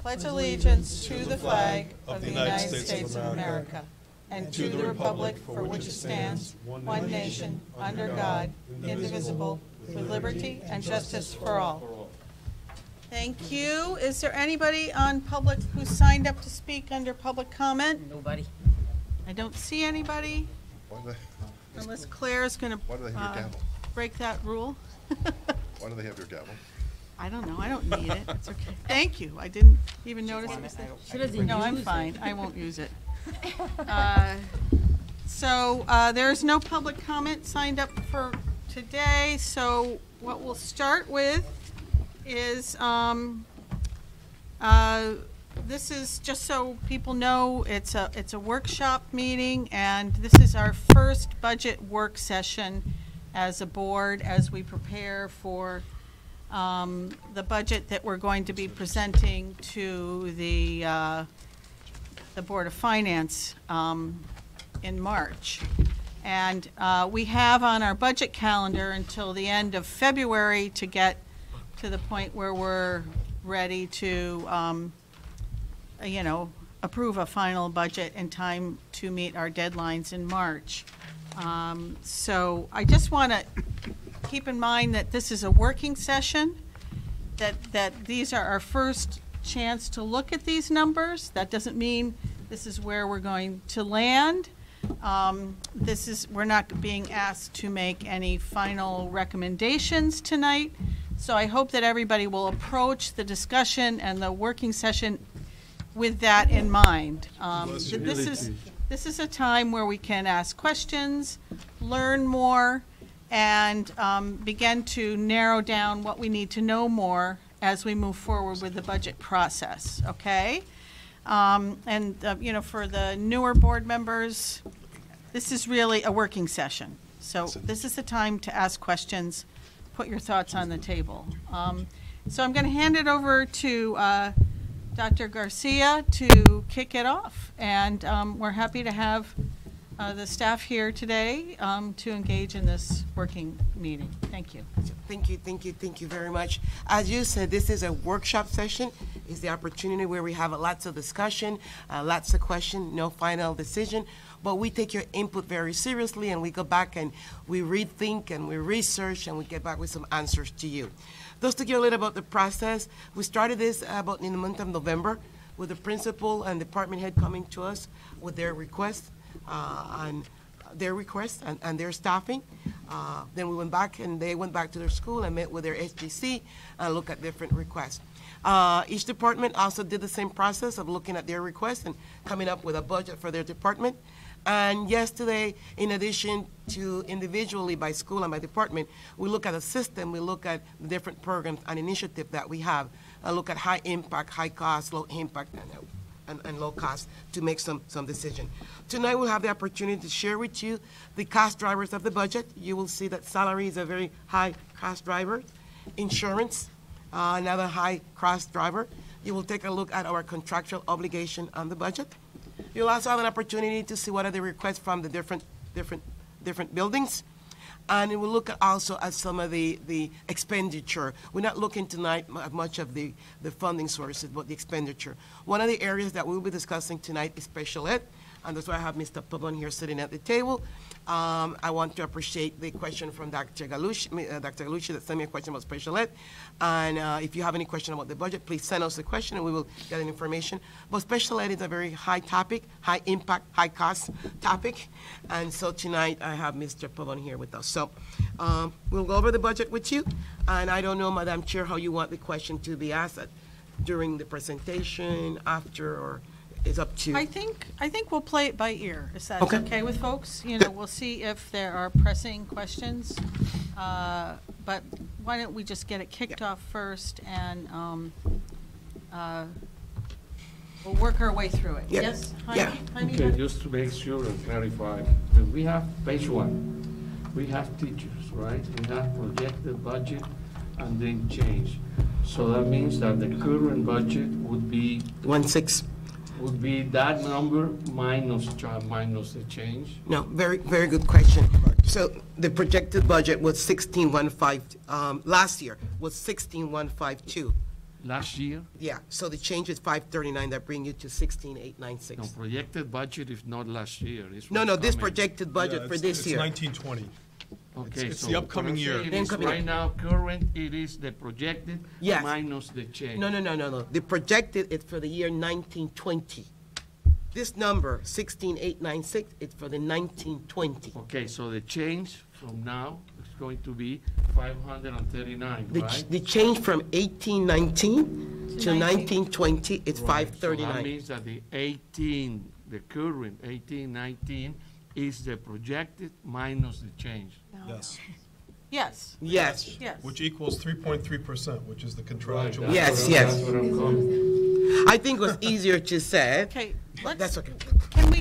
pledge allegiance to the flag of the United States of America and to the republic for which it stands, one nation, under God, indivisible, with liberty and justice for all. Thank you. Is there anybody on public who signed up to speak under public comment? Nobody. I don't see anybody. Unless Claire's going to break that rule. Why do they have your gavel? I don't know. I don't need it. It's okay. Thank you. I didn't even notice it was there. No, I'm fine. I won't use it. So there's no public comment signed up for today. So what we'll start with is this is just so people know it's a workshop meeting, and this is our first budget work session as a board as we prepare for the budget that we're going to be presenting to the Board of Finance in March. And we have on our budget calendar until the end of February to get to the point where we're ready to, approve a final budget in time to meet our deadlines in March. So I just want to keep in mind that this is a working session, that these are our first chance to look at these numbers. That doesn't mean this is where we're going to land. We're not being asked to make any final recommendations tonight. So I hope that everybody will approach the discussion and the working session with that in mind. This is a time where we can ask questions, learn more, and begin to narrow down what we need to know more as we move forward with the budget process, okay? For the newer board members, this is really a working session. So this is the time to ask questions, put your thoughts on the table. So I'm going to hand it over to Dr. Garcia to kick it off. And we're happy to have the staff here today to engage in this working meeting. Thank you. Thank you very much. As you said, this is a workshop session. It's the opportunity where we have lots of discussion, lots of questions, no final decision. But we take your input very seriously, and we go back and we rethink and we research and we get back with some answers to you. Just to give a little about the process, we started this about in the month of November with the principal and department head coming to us with their requests and their staffing. Then we went back and they went back to their school and met with their SGC and looked at different requests. Each department also did the same process of looking at their requests and coming up with a budget for their department. And yesterday, in addition to individually by school and by department, we look at a system, we look at the different programs and initiatives that we have, and look at high impact, high cost, low impact, and low cost to make some decision. Tonight we'll have the opportunity to share with you the cost drivers of the budget. You will see that salary is a very high cost driver. Insurance, another high cost driver. You will take a look at our contractual obligation on the budget. You'll also have an opportunity to see what are the requests from the different buildings. And we'll look at also at some of the expenditure. We're not looking tonight at much of the funding sources, but the expenditure. One of the areas that we'll be discussing tonight is special ed, and that's why I have Mr. Pabon here sitting at the table. I want to appreciate the question from Dr. Galucci that sent me a question about special ed. And if you have any question about the budget, please send us a question and we will get an information. But special ed is a very high topic, high impact, high cost topic. And so tonight I have Mr. Pabon here with us. So we'll go over the budget with you. And I don't know, Madam Chair, how you want the question to be asked during the presentation, after, or is up to. I think we'll play it by ear. Is that okay with folks? We'll see if there are pressing questions. But why don't we just get it kicked off first, and we'll work our way through it. Yeah. Yes. Yeah. Okay, just to make sure and clarify, we have page 1. We have teachers, right? We have projected budget and then change. So that means that the current budget would be 1.6. Would be that number minus the change? No, very good question. So the projected budget was 16,152. Last year was 16,152. last year? Yeah, so the change is 539, that bring you to 16,896. No, projected budget is not last year. It's No, what's no, this coming. projected budget for this year. It's 1920. Okay, it's so the upcoming what I'm year. saying The is incoming right year. now, current, it is the projected Yes. minus the change. No. The projected is for the year 1920. This number, 16,896, is for the 1920. Okay, so the change from now is going to be 539, right? The change from 1819 to 1920 is Right, So that 539. means that the current 1819 is the projected minus the change. Yes. Yes, Yes, yes. Which equals 3.3%, which is the contractual. Right, Yes, that's yes. That's what I'm calling. I think it was easier to say. Okay, That's let's, okay.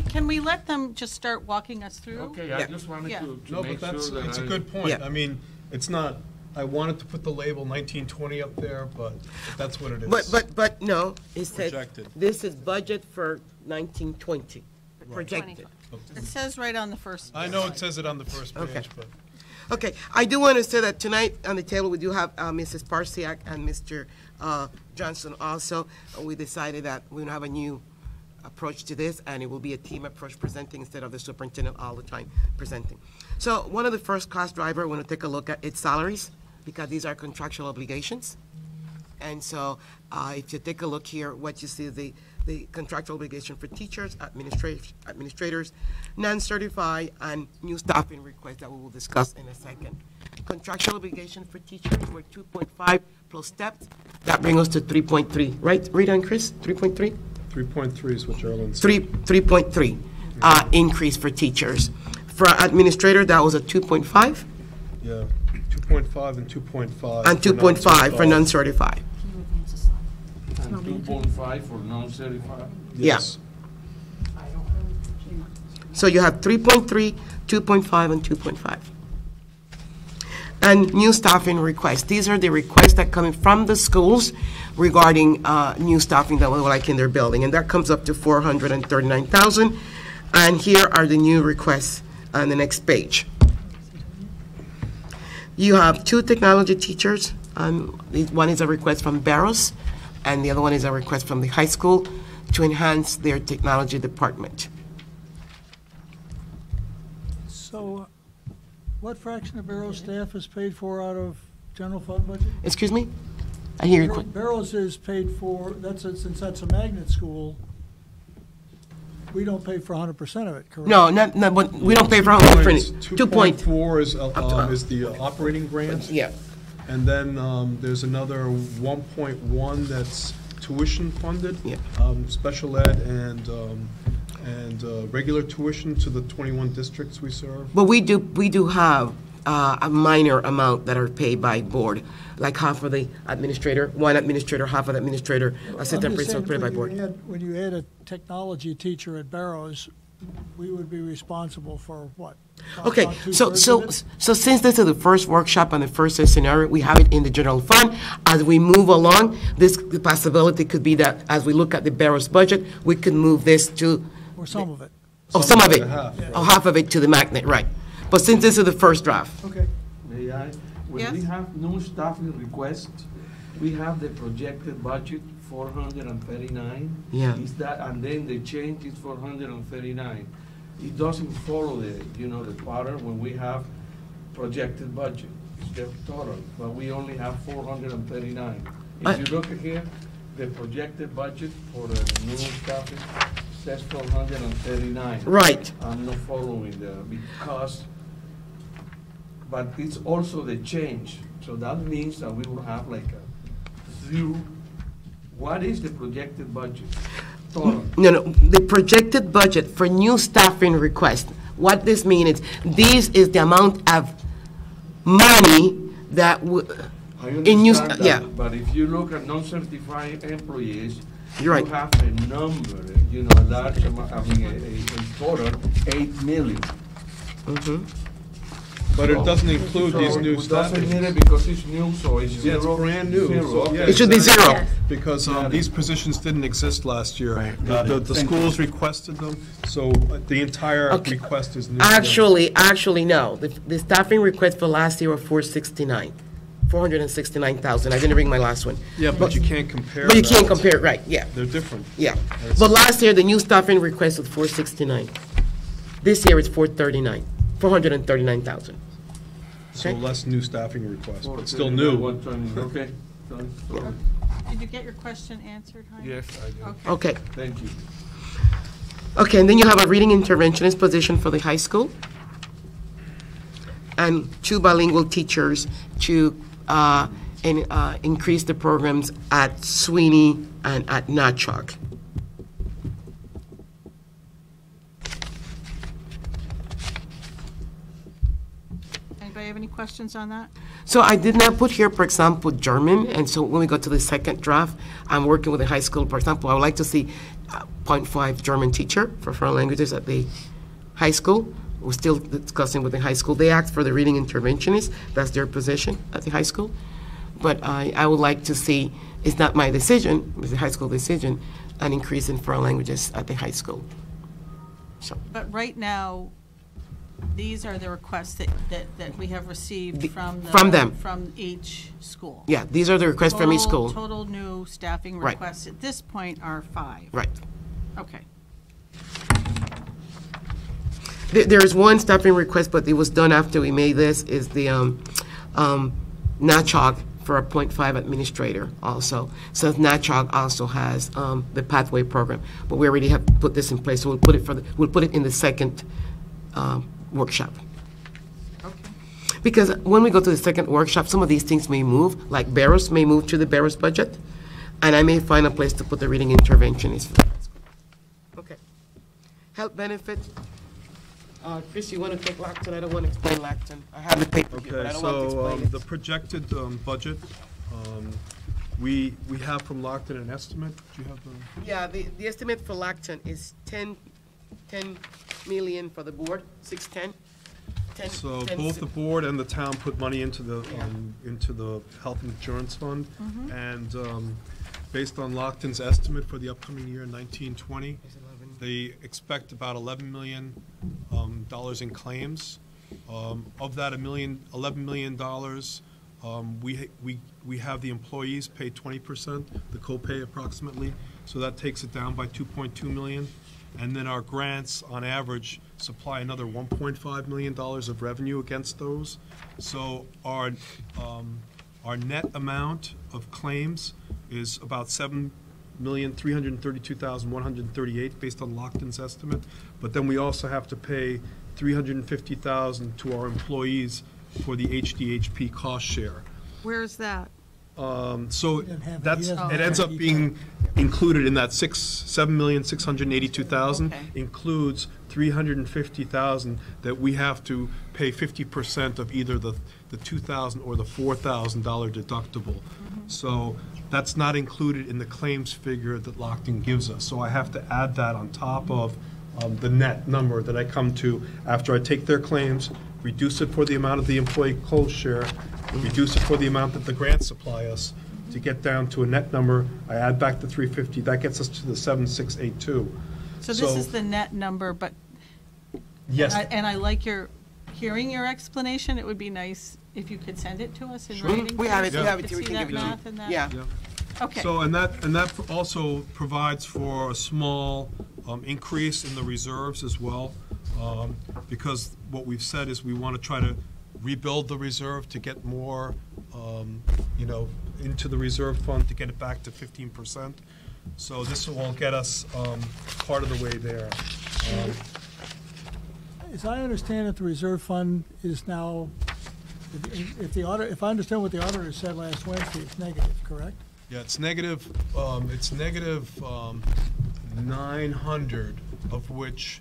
can we let them just start walking us through? Okay, Yeah. I just wanted Yeah. to No, make but sure that's, that it's a I- good point. Yeah. I mean, it's not, I wanted to put the label 1920 up there, but that's what it is. But no, it says, Projected. this is budget for 1920, projected. It says right on the first. I know it slide. says it on the first Okay. page, but Okay, I do want to say that tonight on the table, we do have Mrs. Parsiak and Mr. Johnson also. We decided that we're going to have a new approach to this, and it will be a team approach presenting instead of the superintendent all the time presenting. So one of the first cost driver, we want to take a look at its salaries, because these are contractual obligations. And so if you take a look here, what you see is the contractual obligation for teachers, administrators, non-certified, and new staffing requests that we will discuss in a second. Contractual obligation for teachers were 2.5 plus steps. That brings us to 3.3, right, Rita and Chris? 3.3? 3.3 is what Geraldine said. 3.3 increase for teachers. For administrator, that was a 2.5 Yeah, 2.5 and 2.5. and 2.5 for non-certified. And 2.5 for non-certified. Yes. So you have 3.3, 2.5, and 2.5. And new staffing requests. These are the requests that come in from the schools regarding new staffing that we would like in their building. And that comes up to 439,000. And here are the new requests on the next page. You have 2 technology teachers. One is a request from Barrows, and the other one is a request from the high school to enhance their technology department. So, what fraction of Barrows staff is paid for out of general fund budget? Excuse me? I hear your question. Barrows is paid for, since that's a magnet school, we don't pay for 100% of it, correct? No, but we don't pay for our own different, 2 point. 2.4 is the operating grant. Yeah, And then there's another 1.1 that's tuition funded. Yeah. Special ed and regular tuition to the 21 districts we serve. but we do have a minor amount that are paid by board, like half of the administrator, one administrator, half of the administrator, assistant I'm just principal saying, paid by board. when you add a technology teacher at Barrows, we would be responsible for what? Okay, About so, 2/3 so, of it? so since this is the first workshop and the first scenario, we have it in the general fund. As we move along, the possibility could be that as we look at the Barrows budget, we could move this to, Or some of it? some of it, Half. half of it to the magnet, right. But since this is the first draft, Okay. May I? When we Yes. have new staffing requests, we have the projected budget 439. Yeah. Is that, and then the change is 439. It doesn't follow the pattern when we have projected budget. It's the total, but we only have 439. If you look at here, the projected budget for the new staffing says 439. right. I'm not following because, but it's also the change. So that means that we will have like a 0. What is the projected budget? Total. No, the projected budget for new staffing request, what this means is, this is the amount of money that I in new, understand that, yeah, but if you look at non-certified employees, You're right. you have a number, a large amount, a total 8 million. But it doesn't include So these new it doesn't need staffing. it because it's new, so it's Yeah, it's zero. brand new. Zero, So, okay. yeah, it should be exactly. zero. Because these positions didn't exist last year. The schools requested them, so the entire Okay. request is new. Actually, no. The staffing request for last year were 469. 469,000. I didn't bring my last one. Yeah, but you can't compare. But you can't that. compare it, right, yeah. They're different. Yeah, but last year, the new staffing request was 469. This year, it's 439,000. So Okay. less new staffing requests, but still 439, new. 120, okay. Sorry. Did you get your question answered, Heidi? Yes, I do. Okay. Okay, Thank you. okay, and then you have a reading interventionist position for the high school, and 2 bilingual teachers to increase the programs at Sweeney and at Natchog. Anybody have any questions on that? So I did not put here, for example, German, and so when we go to the second draft, I'm working with a high school, for example, I would like to see 0.5 German teacher for foreign languages at the high school. We're still discussing with the high school. They asked for the reading interventionist, that's their position at the high school. But I would like to see, it's not my decision, it's the high school decision, an increase in foreign languages at the high school. So, But right now, these are the requests that we have received from the. from them. From each school. yeah, these are the requests from each Total- school. Total new staffing Right. requests at this point are 5. Right. Okay. There is one staffing request, but it was done after we made this, is the NACHOG for a .5 administrator also. So NACHOG also has the pathway program, but we already have put this in place, so we'll put it in the second workshop. Okay. Because when we go to the second workshop, some of these things may move, like Barros may move to the Barros budget, and I may find a place to put the reading interventionist. Okay. Health benefits. Chris, you want to take Lacton? I don't want to explain Lacton. I have the paper here, but Okay, I don't want to so explain it. the projected budget, we have from Lockton an estimate. Do you have the? Yeah, the estimate for Lacton is 10 million for the board, 610. 10 So 10 both the board and the town put money into the health insurance fund. And based on Lockton's estimate for the upcoming year, 1920, they expect about $11 million in claims. Of that $11 million, we have the employees pay 20%, the co-pay approximately, so that takes it down by 2.2 million. And then our grants, on average, supply another $1.5 million of revenue against those. So our net amount of claims is about $7,332,138 based on Lockton's estimate. But then we also have to pay $350,000 to our employees for the HDHP cost share. Where is that? So didn't have it. that's, He doesn't it have ends it. up being included in that $7,682,000, Okay. includes $350,000 that we have to pay 50% of either the $2,000 or the $4,000 deductible. So that's not included in the claims figure that Lockton gives us. So I have to add that on top of the net number that I come to after I take their claims, reduce it for the amount of the employee cost share, reduce it for the amount that the grants supply us, to get down to a net number. I add back the 350, that gets us to the 7682. So this is the net number, but, Yes, and I like hearing your explanation. It would be nice if you could send it to us in writing. We have it, please, we so have it, could we see can that give it to you. math and that. Yeah. yeah. Okay. So, and that also provides for a small increase in the reserves as well, because what we've said is we want to try to rebuild the reserve to get more, into the reserve fund to get it back to 15%. So this will get us part of the way there. As I understand it, the reserve fund is now, if I understand what the auditor said last Wednesday, it's negative, correct? Yeah, it's negative 900, of which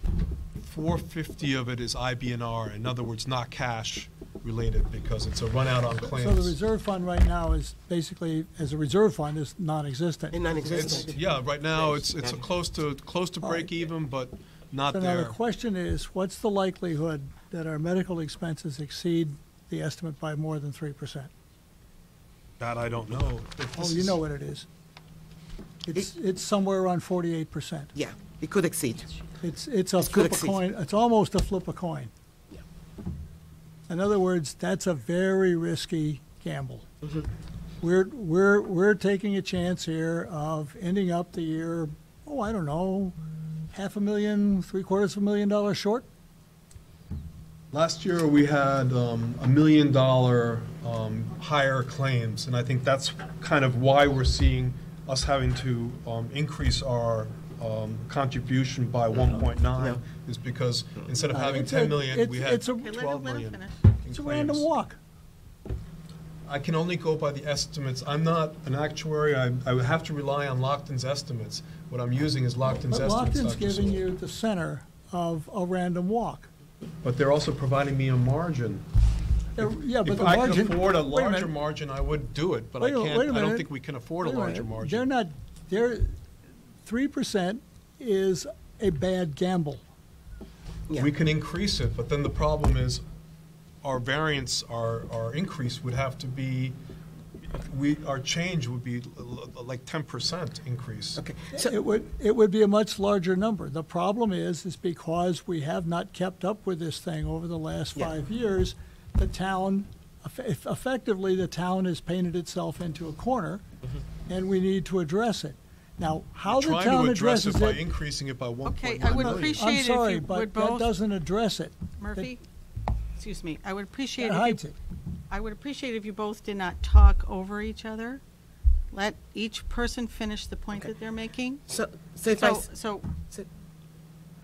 450 of it is IBNR, in other words, not cash related, because it's a run out on claims. So the reserve fund right now is basically, as a reserve fund, is non-existent. In non-existent. It's, yeah, right now, it's close to break even, but not So now the there. question is, what's the likelihood that our medical expenses exceed the estimate by more than 3%? That I don't know. Oh, you know what it is. It's somewhere around 48%. Yeah, it could exceed. It's a It could flip a exceed. coin, it's almost a flip a coin. Yeah. In other words, that's a very risky gamble. We're taking a chance here of ending up the year, I don't know, $500,000, $750,000 short. Last year, we had $1 million higher claims, and I think that's kind of why we're seeing us having to increase our contribution by 1.9, is because instead of having 10 million, we had 12 million. finish. It's a random walk. I can only go by the estimates. I'm not an actuary. I would have to rely on Lockton's estimates. What I'm using is Lockton's But estimates. Lockton's Dr. giving Sewell. you the center of a random walk. But they're also providing me a margin. Yeah, but If the I margin. could afford a wait larger minute. margin, I would do it, but I Wait a can't, I don't minute. think we can afford a Wait larger minute. margin. They're not, 3% is a bad gamble. Yeah. We can increase it, but then the problem is our variance, our increase would have to be, our change would be like 10% increase. Okay, It would be a much larger number. The problem is because we have not kept up with this thing over the last Yeah. 5 years, the town, effectively, the town has painted itself into a corner, and we need to address it. Now, how the Trying town to address addresses it by it, increasing it by 1.9 Okay, I would million. appreciate I'm if sorry, you but would that both, doesn't address it. Murphy, excuse me, I would appreciate That if hides you, it. I would appreciate if you both did not talk over each other. Let each person finish the point Okay. that they're making. so if I, So, so-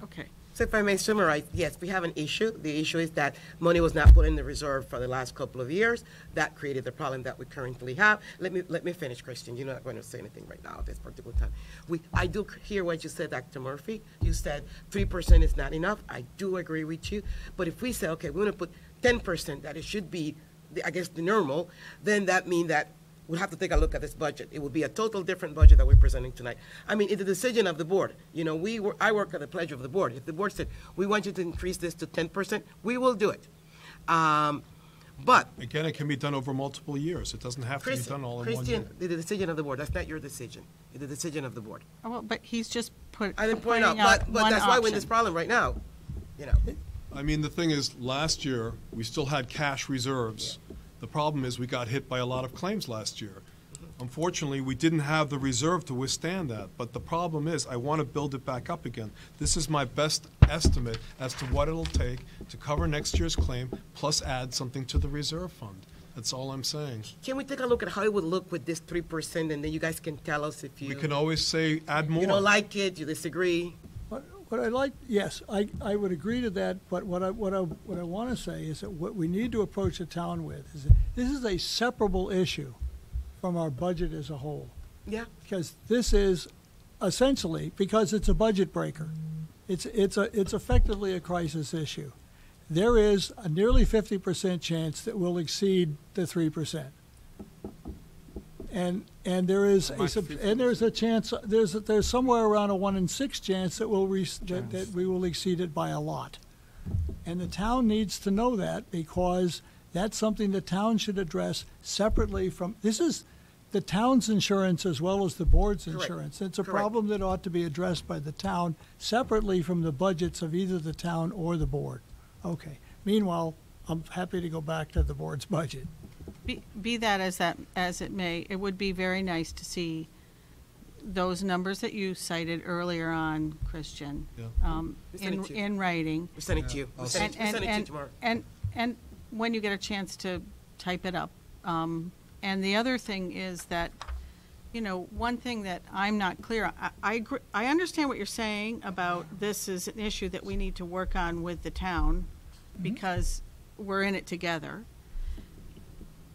okay. so if I may summarize, yes, we have an issue. The issue is that money was not put in the reserve for the last couple of years. That created the problem that we currently have. Let me finish, Christian. You're not going to say anything right now at this particular time. I do hear what you said, Dr. Murphy. You said 3% is not enough. I do agree with you. But if we say, okay, we're going to put 10%, that it should be, I guess, the normal, then that means that we'll have to take a look at this budget. It would be a total different budget that we're presenting tonight. I mean, it's a decision of the board. You know, I work at the pleasure of the board. If the board said, we want you to increase this to 10%, we will do it. But Again, it can be done over multiple years. It doesn't have to be done all in one year. Christian, the decision of the board, that's not your decision. It's the decision of the board. Oh, well, but he's just I didn't point out, pointing out but one that's why we're in this option. problem right now, you know. I mean, the thing is, last year, we still had cash reserves. The problem is, we got hit by a lot of claims last year. Unfortunately, we didn't have the reserve to withstand that, but the problem is, I want to build it back up again. This is my best estimate as to what it'll take to cover next year's claim, plus add something to the reserve fund. That's all I'm saying. Can we take a look at how it would look with this 3%, and then you guys can tell us if We you can always say, add more. don't like it, you disagree? What I like, yes, I would agree to that, but what I want to say is that what we need to approach the town with is that this is a separable issue from our budget as a whole. Yeah, Because this is essentially, because it's a budget breaker, it's effectively a crisis issue. There is a nearly 50% chance that we'll exceed the 3%. And there is there's a chance, there's somewhere around a 1 in 6 chance that that we will exceed it by a lot. And the town needs to know that, because that's something the town should address separately from, this is the town's insurance as well as the board's Correct. insurance. It's a Correct. problem that ought to be addressed by the town separately from the budgets of either the town or the board. Okay. Meanwhile, I'm happy to go back to the board's budget. Be that as it may, it would be very nice to see those numbers that you cited earlier on, Christian, Yeah. We sent it to you. in writing. we send it to you. I'll We send it to you tomorrow. And when you get a chance to type it up. And the other thing is that, you know, one thing that I'm not clear, I agree, I understand what you're saying about this is an issue that we need to work on with the town, because we're in it together.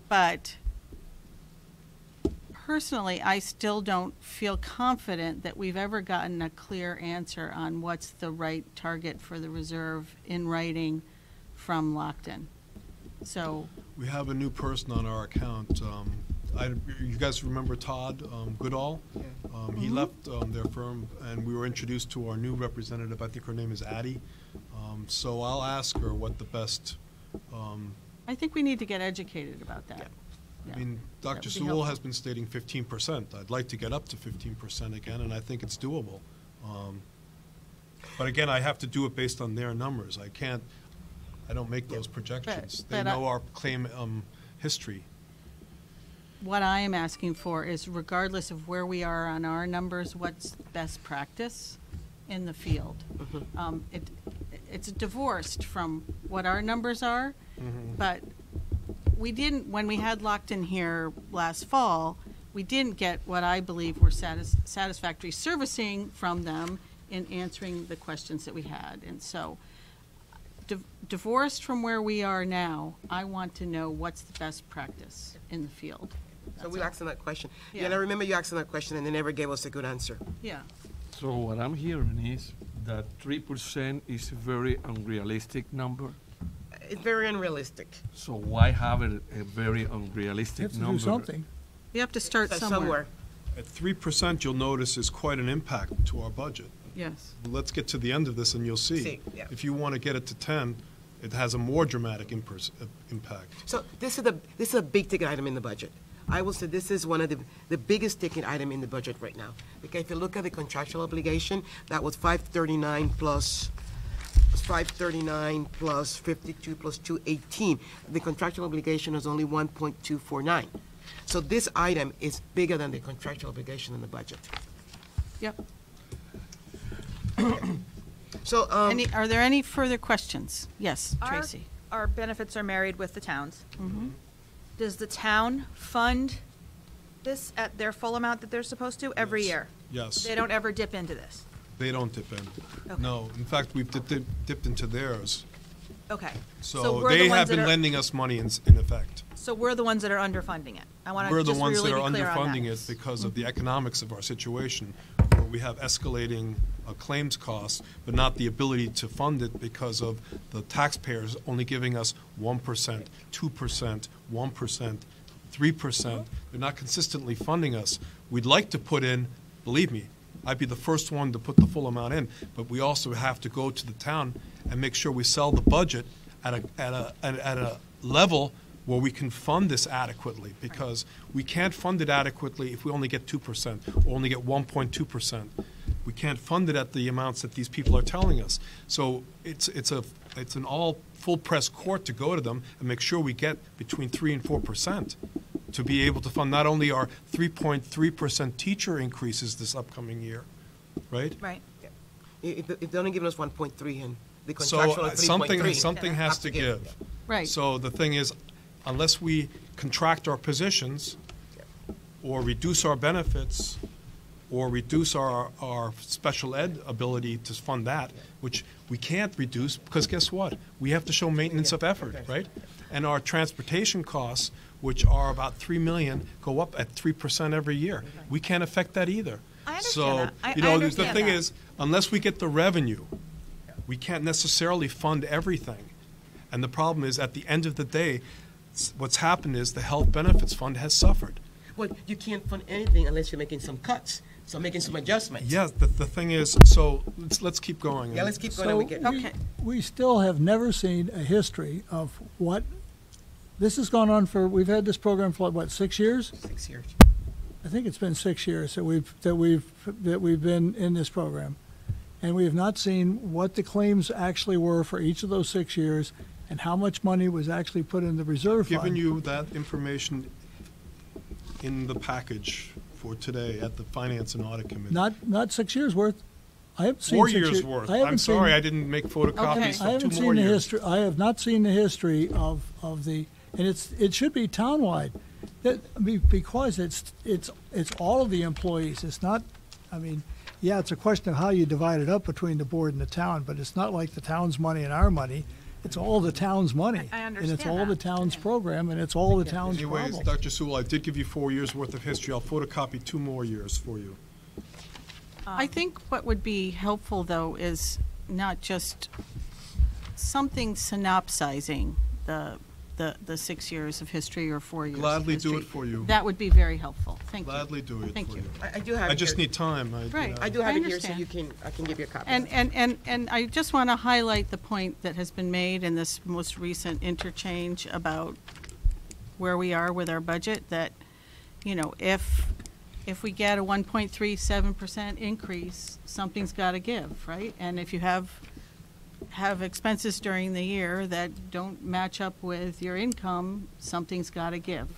But personally, I still don't feel confident that we've ever gotten a clear answer on what's the right target for the reserve in writing from Lockton. So, We have a new person on our account. You guys remember Todd Goodall? He left their firm, and we were introduced to our new representative. I think her name is Addie. So I'll ask her what the best, I think we need to get educated about that. I mean, That Dr. would be Sewell helpful. has been stating 15%. I'd like to get up to 15% again, and I think it's doable. But again, I have to do it based on their numbers. I don't make those projections. They but know our claim history. what I am asking for is regardless of where we are on our numbers, what's best practice in the field. It's divorced from what our numbers are, but we didn't, when we had Lockton here last fall, we didn't get what I believe were satisfactory servicing from them in answering the questions that we had. And so, divorced from where we are now, I want to know what's the best practice in the field. So we asked them that question. Yeah. Yeah, and I remember you asking that question, and they never gave us a good answer. Yeah. So what I'm hearing is that 3% is a very unrealistic number. It's very unrealistic. So why have it a very You unrealistic have to number? do something. You have to start somewhere. At 3%, you'll notice is quite an impact to our budget. Yes. Let's get to the end of this and you'll see. See, yeah. If you want to get it to 10, it has a more dramatic impact. So this is a big ticket item in the budget. I will say this is one of the biggest ticket item in the budget right now. Because if you look at the contractual obligation, that was 539 plus 52 plus 218. The contractual obligation is only 1.249. So this item is bigger than the contractual obligation in the budget. Yep. So, Are there any further questions? Yes, Tracy. Our benefits are married with the towns. Does the town fund this at their full amount that they're supposed to every Yes. year? Yes. They don't ever dip into this? They don't dip in. Okay. No, in fact, we've dipped into theirs. Okay. So we're they the ones have that been are- lending us money in effect. So we're the ones that are underfunding it? I want to We're the just ones really that be are clear on underfunding that. it because of the economics of our situation, where we have escalating claims costs, but not the ability to fund it because of the taxpayers only giving us 1%, 2%, 1%, 3%. They're not consistently funding us. We'd like to put in, believe me, I'd be the first one to put the full amount in, but we also have to go to the town and make sure we sell the budget at a level where we can fund this adequately, because we can't fund it adequately if we only get 2% or only get 1.2%. We can't fund it at the amounts that these people are telling us. So it's an all full press court to go to them and make sure we get between 3 and 4% to be able to fund not only our 3.3% teacher increases this upcoming year, right? Right. if they're only giving us 1.3 and the So contractual is 3.3. something has to give. Right. So the thing is, unless we contract our positions or reduce our benefits or reduce our special ed ability to fund that, which we can't reduce because guess what? We have to show maintenance of effort, right? And our transportation costs, which are about $3 million, go up at 3% every year. We can't affect that either. I understand So, that. I the understand thing that. is, unless we get the revenue, we can't necessarily fund everything. And the problem is, at the end of the day, what's happened is the health benefits fund has suffered. Well, you can't fund anything unless you're making some cuts, so making some adjustments. Yes, the thing is, so let's keep going. Yeah, let's keep going. So and we get, Okay. we still have never seen a history of what, this has gone on for, we've had this program for what, 6 years? 6 years. I think it's been 6 years that we've been in this program. And we have not seen what the claims actually were for each of those 6 years and how much money was actually put in the reserve fund. Given you that information in the package for today at the Finance and Audit Committee. Not 6 years worth. I haven't seen 4 6 years worth. I haven't I'm sorry, seen- I didn't make photocopies I of 2 haven't more seen the years. history, I have not seen the history of the, and it should be townwide. Because it's all of the employees, it's not, I mean, yeah, it's a question of how you divide it up between the board and the town, but it's not like the town's money and our money. It's all the town's money. I And it's understand all the that. town's program, and it's all the town's Anyways, problem. Dr. Sewell, I did give you 4 years' worth of history. I'll photocopy 2 more years for you. I think what would be helpful, though, is not just something synopsizing the 6 years of history or 4 years of Gladly do history. it for you. That would be very helpful. Thank you. Gladly do it Thank for you. you. I do have I it just here. need time. Right. I do have I it here, so understand. I can give you a copy. And I just want to highlight the point that has been made in this most recent interchange about where we are with our budget, that, you know, if we get a 1.37% increase, something's got to give, right? And if you have expenses during the year that don't match up with your income, something's got to give.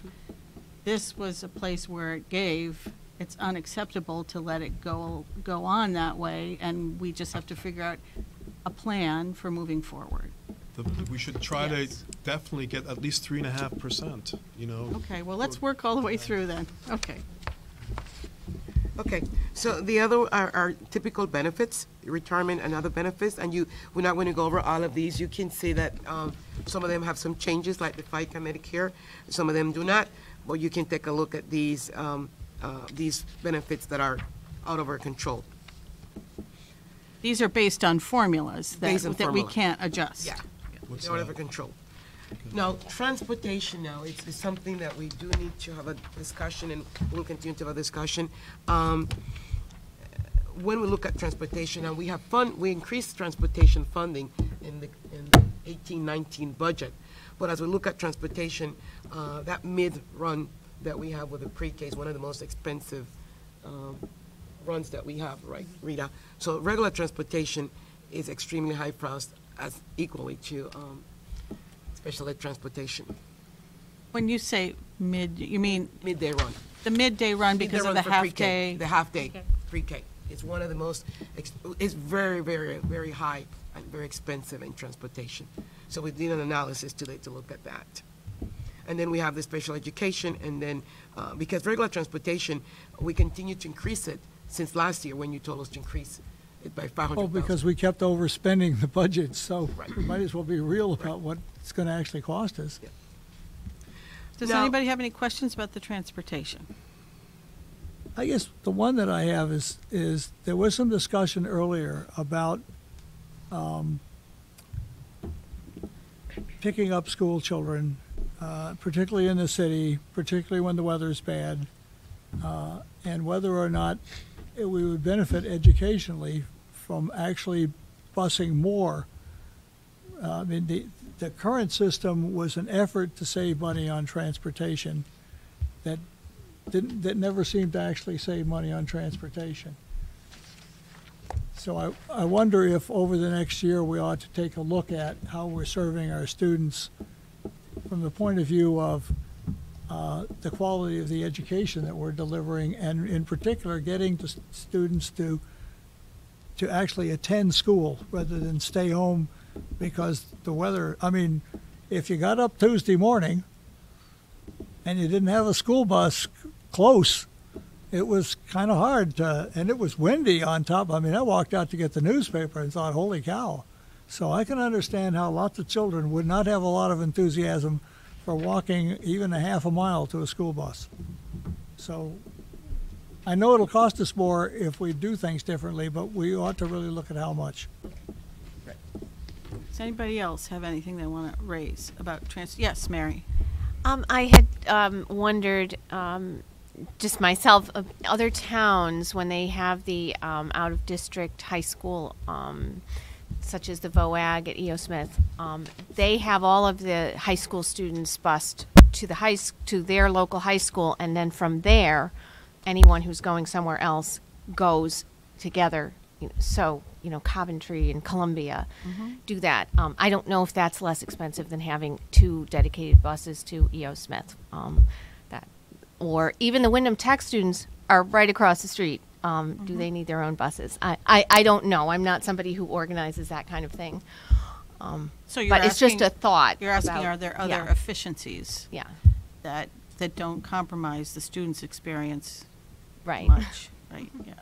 this was a place where it gave, it's unacceptable to let it go on that way, and we just have to figure out a plan for moving forward. We should try to Yes. definitely get at least 3.5%, you know? Okay, well, let's work all the way through then. Okay. Okay, so the other are typical benefits, retirement and other benefits, and we're not going to go over all of these. You can see that some of them have some changes, like the FICA Medicare. Some of them do not, but you can take a look at these benefits that are out of our control. These are based on formulas Based on that we formula. can't adjust. Yeah, What's they're out of that? our control. Now, transportation now, it's something that we do need to have a discussion, and we'll continue to have a discussion. When we look at transportation, and we increased transportation funding in the 18-19 budget. But as we look at transportation, that mid-run that we have with the pre-K is one of the most expensive runs that we have, right, Rita? So regular transportation is extremely high priced as equally to special ed transportation. When you say you mean Midday run. the midday run because Midday of run the for pre-K, half-day? The half-day, pre-K. It's one of the most, it's very, very, very high and very expensive in transportation. So we did an analysis today to look at that. And then we have the special education, and then, because regular transportation, we continue to increase it since last year when you told us to increase it by 500,000. Oh, because we kept overspending the budget, so Right. we might as well be real about what it's going to actually cost us. Yeah. Does Now- anybody have any questions about the transportation? I guess the one that I have is there was some discussion earlier about picking up school children, particularly in the city, particularly when the weather's bad, and whether or not we would benefit educationally from actually busing more. I mean, the current system was an effort to save money on transportation that never seemed to actually save money on transportation. So I wonder if over the next year we ought to take a look at how we're serving our students from the point of view of the quality of the education that we're delivering, and in particular getting the students to actually attend school rather than stay home because the weather. I mean, if you got up Tuesday morning and you didn't have a school bus close, it was kind of hard and it was windy on top. I mean, I walked out to get the newspaper and thought, holy cow. So I can understand how lots of children would not have a lot of enthusiasm for walking even a half a mile to a school bus. So I know it'll cost us more if we do things differently, but we ought to really look at how much. Does anybody else have anything they want to raise about Yes, Mary. I had wondered, just myself, other towns, when they have the out-of-district high school, such as the VOAG at E.O. Smith, they have all of the high school students bused to their local high school, and then from there, anyone who's going somewhere else goes together. So, Coventry and Columbia do that. I don't know if that's less expensive than having 2 dedicated buses to E.O. Smith. Or even the Windham Tech students are right across the street. Do they need their own buses? I don't know. I'm not somebody who organizes that kind of thing. So you're But it's just asking- a thought. You're asking, about- are there other yeah. efficiencies Yeah, that don't compromise the student's experience right. much? Right, yeah.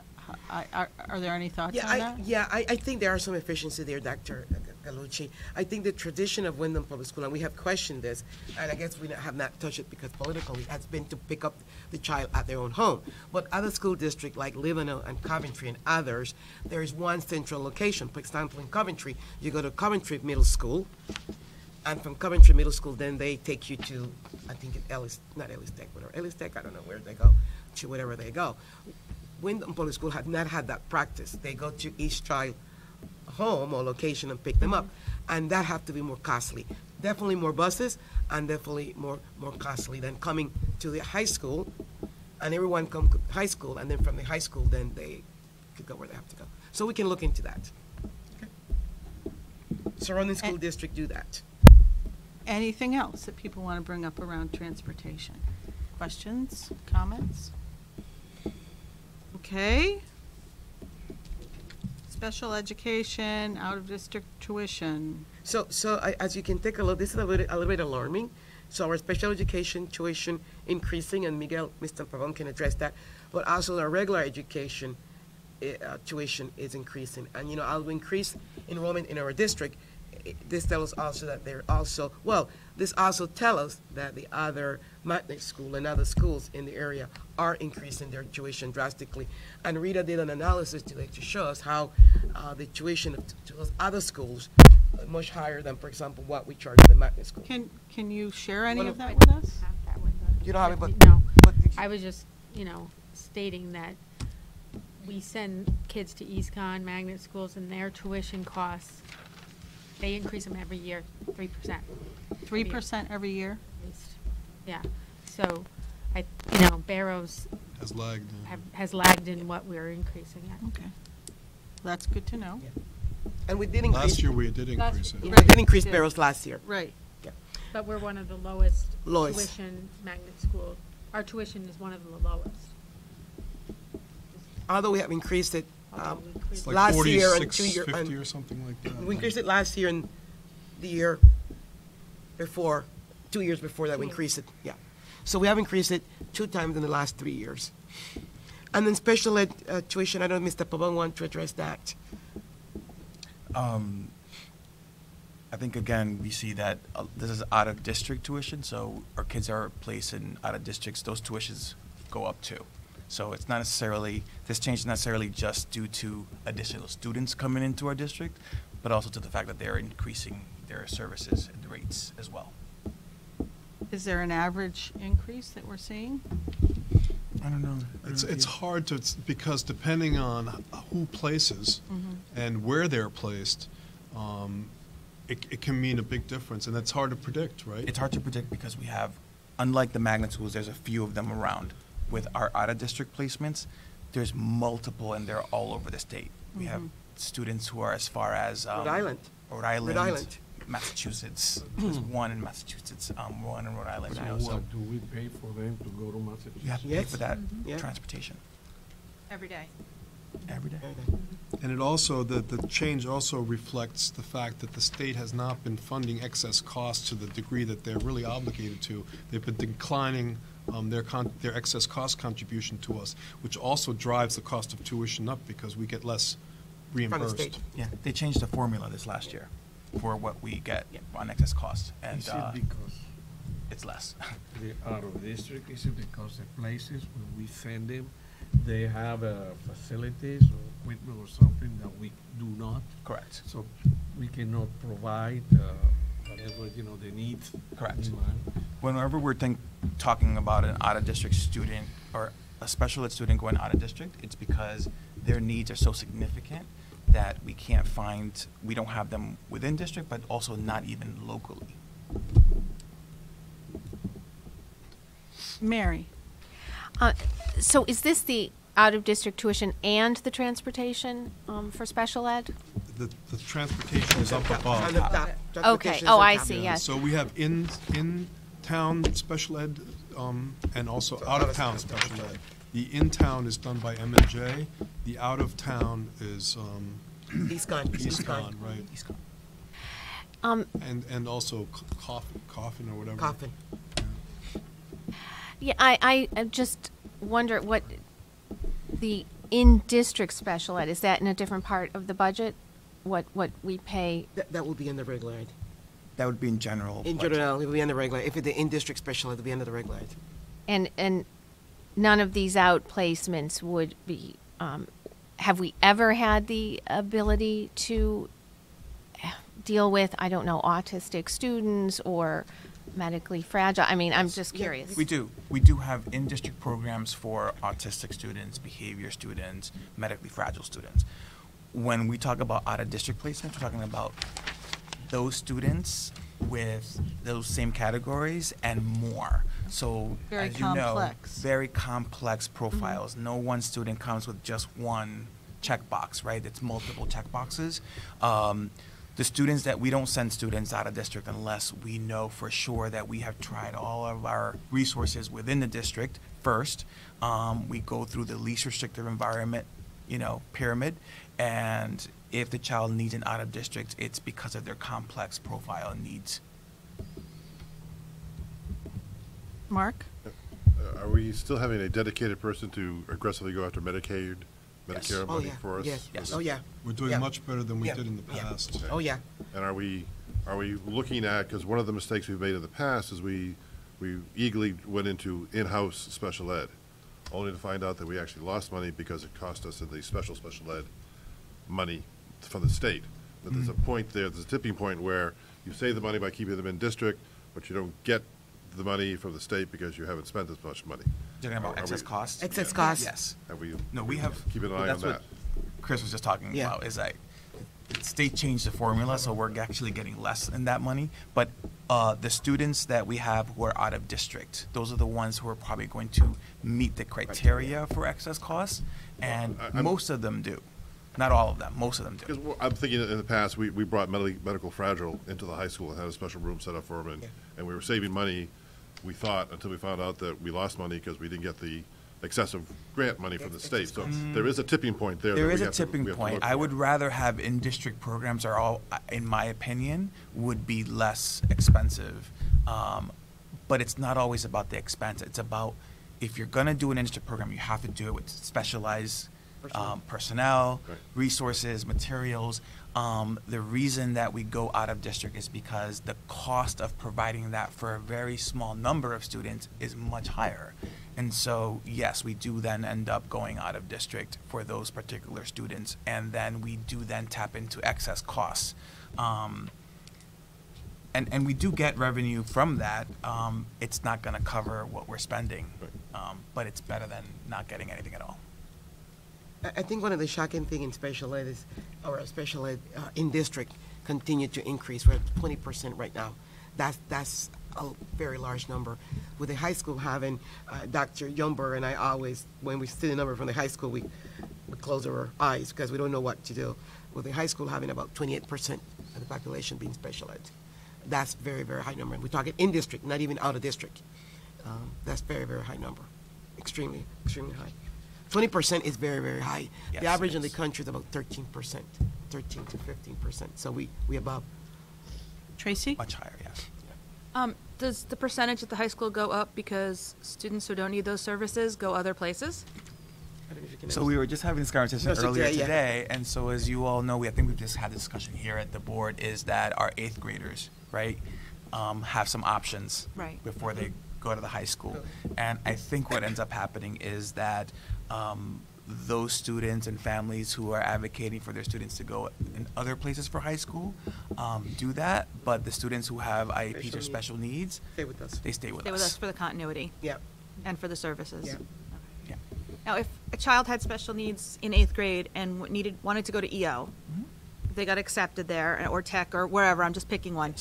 Are there any thoughts on that? I think there are some efficiency there, Dr. Gallucci. I think the tradition of Windham Public School, and we have questioned this, and I guess we have not touched it because politically it has been to pick up the child at their own home. But other school districts like Livernois and Coventry and others, there is one central location. For example, in Coventry, you go to Coventry Middle School, and from Coventry Middle School, then they take you to, I think, Ellis Tech, I don't know where they go, to wherever they go. Windham Public School had not had that practice. They go to each child home or location and pick them up, and that have to be more costly. Definitely more buses, and definitely more costly than coming to the high school, and everyone come to high school, and then from the high school, then they could go where they have to go. So we can look into that. Okay. Surrounding school district do that. Anything else that people want to bring up around transportation? Questions, comments? Okay. Special education, out-of-district tuition. As you can take a look, this is a little bit alarming. So our special education tuition increasing, and Mr. Pavon can address that, but also our regular education tuition is increasing. And, as we increase enrollment in our district, this tells us also that this also tells us that the other magnet school and other schools in the area are increasing their tuition drastically. And Rita did an analysis today to show us how the tuition to those other schools are much higher than, for example, what we charge in the magnet school. Can you share any of that with us? You don't have it, but No, but I was just, stating that we send kids to EastCon magnet schools and their tuition costs, they increase them every year, 3%. 3% every year? At least. Yeah, so Barrows Has lagged. has lagged in what we're increasing at. Okay. That's good to know. and we did increase. Last year, we did increase it. We did increase Right. Barrows last year. Right. But we're one of the lowest Lowest. tuition magnet schools. Our tuition is one of the lowest. Although we have increased it Although we increased It's like last year and 46.50 or something like that. we increased it last year and the year before, 2 years before that we increased it, yeah. So we have increased it 2 times in the last 3 years. And then special ed tuition, I don't know, Mr. Pabon want to address that. I think, again, we see that this is out-of-district tuition, so our kids are placed in out-of-districts, those tuitions go up too. So it's not necessarily, this change is not necessarily just due to additional students coming into our district, but also to the fact that they're increasing their services and rates as well. Is there an average increase that we're seeing? I don't know. It's hard to, because depending on who places and where they're placed, it can mean a big difference, and that's hard to predict, right? It's hard to predict because we have, unlike the magnet schools, there's a few of them around. With our out-of-district placements, there's multiple, and they're all over the state. We have students who are as far as Rhode Island. Rhode Island, Rhode Island. Massachusetts. There's one in Massachusetts, one in Rhode Island. So You know, so what, do we pay for them to go to Massachusetts? you have to pay Yes. for that Yeah. transportation Every day. every day. And it also, the change also reflects the fact that the state has not been funding excess costs to the degree that they're really obligated to. They've been declining their excess cost contribution to us, which also drives the cost of tuition up because we get less reimbursed. state. Yeah, they changed the formula this last year for what we get on excess costs, and Is it because it's less. the out of district, is it because the places when we send them, they have facilities or equipment or something that we do not? Correct. So we cannot provide whatever, the needs. Correct. demand. Whenever we're talking about an out-of-district student or a special ed student going out-of-district, it's because their needs are so significant that we don't have them within district, but also not even locally. Mary? So is this the out-of-district tuition and the transportation for special ed? The transportation is up above. On the top. Okay, Transportation is oh, on I top. see, yes. So we have in-town special ed, and also out-of-town special ed. The in-town is done by M&J, the out-of-town is EastCon. EastCon, right? And also Coffin or whatever. Coffin. Yeah, I just wonder what the in-district special ed, is that in a different part of the budget? What we pay? That will be in the regular ed. That would be in general. In budget. general, it will be in the regular. If it's the in-district special, it will be under the regular ed. And none of these outplacements would be, have we ever had the ability to deal with, I don't know, autistic students or medically fragile? I mean, I'm just curious. We do. We do have in-district programs for autistic students, behavior students, medically fragile students. When we talk about out-of-district placements, we're talking about those students with those same categories and more. So, Very as you know, complex. very complex profiles. No one student comes with just one checkbox, right? It's multiple checkboxes. The students that we don't send students out of district unless we know for sure that we have tried all of our resources within the district first. We go through the least restrictive environment, pyramid, and if the child needs an out of district, it's because of their complex profile and needs. Mark? Are we still having a dedicated person to aggressively go after Medicaid, Yes. Medicare Oh, money yeah. for us? Yes. Yes. Oh, yeah. We're doing Yeah. much better than we Yeah. did in the Yeah. past. Oh, yeah. And are we looking at, because one of the mistakes we've made in the past is we eagerly went into in-house special ed, only to find out that we actually lost money because it cost us in the special ed money from the state. But there's a point there, there's a tipping point where you save the money by keeping them in district, but you don't get the money from the state because you haven't spent as much money. You're talking about Are excess we- costs? Excess costs. Yes. Have we? No, we have. Keeping an eye on that's that. what Chris was just talking Yeah. about, is that the state changed the formula, so we're actually getting less in that money. But the students that we have who are out of district, those are the ones who are probably going to meet the criteria for excess costs, and I'm- most of them do. Not all of them, most of them do. Because I'm thinking in the past, we brought medical fragile into the high school and had a special room set up for them, and we were saving money, we thought, until we found out that we lost money because we didn't get the excessive grant money from the state. So there is a tipping point there. There that is we a have to- tipping we have to point. look I for. would rather have in-district programs are all, in my opinion, would be less expensive. But it's not always about the expense. It's about, if you're gonna do an in-district program, you have to do it with specialized personnel, Right. resources, materials. The reason that we go out of district is because the cost of providing that for a very small number of students is much higher. And so, yes, we do then end up going out of district for those particular students, and then we do then tap into excess costs. And we do get revenue from that. It's not gonna cover what we're spending, but it's better than not getting anything at all. I think one of the shocking thing in special ed is, or special ed in district continue to increase. We're at 20% right now. That's a very large number. With the high school having, Dr. Yumber and I always, when we see the number from the high school, we close our eyes because we don't know what to do. With the high school having about 28% of the population being special ed. That's very, very high number. And we're talking in district, not even out of district. That's very, very high number. Extremely, extremely high. 20% is very, very high. Yes, The average it in the is. country is about 13%, 13 to 15%. So we above. Tracy? Much higher, yes. Does the percentage at the high school go up because students who don't need those services go other places? I don't know if you can So we were just having this conversation No, so earlier today, yeah. today, and so as you all know, I think we've just had a discussion here at the board, is that our 8th graders, right, have some options Right. before they go to the high school. And I think what ends up happening is that those students and families who are advocating for their students to go in other places for high school do that, but the students who have IEPs or special needs, Stay with us. they stay with Stay with us for the continuity Yeah. and for the services. Yeah. Yeah. Now, if a child had special needs in 8th grade and wanted to go to EO, if they got accepted there, or tech, or wherever, I'm just picking one,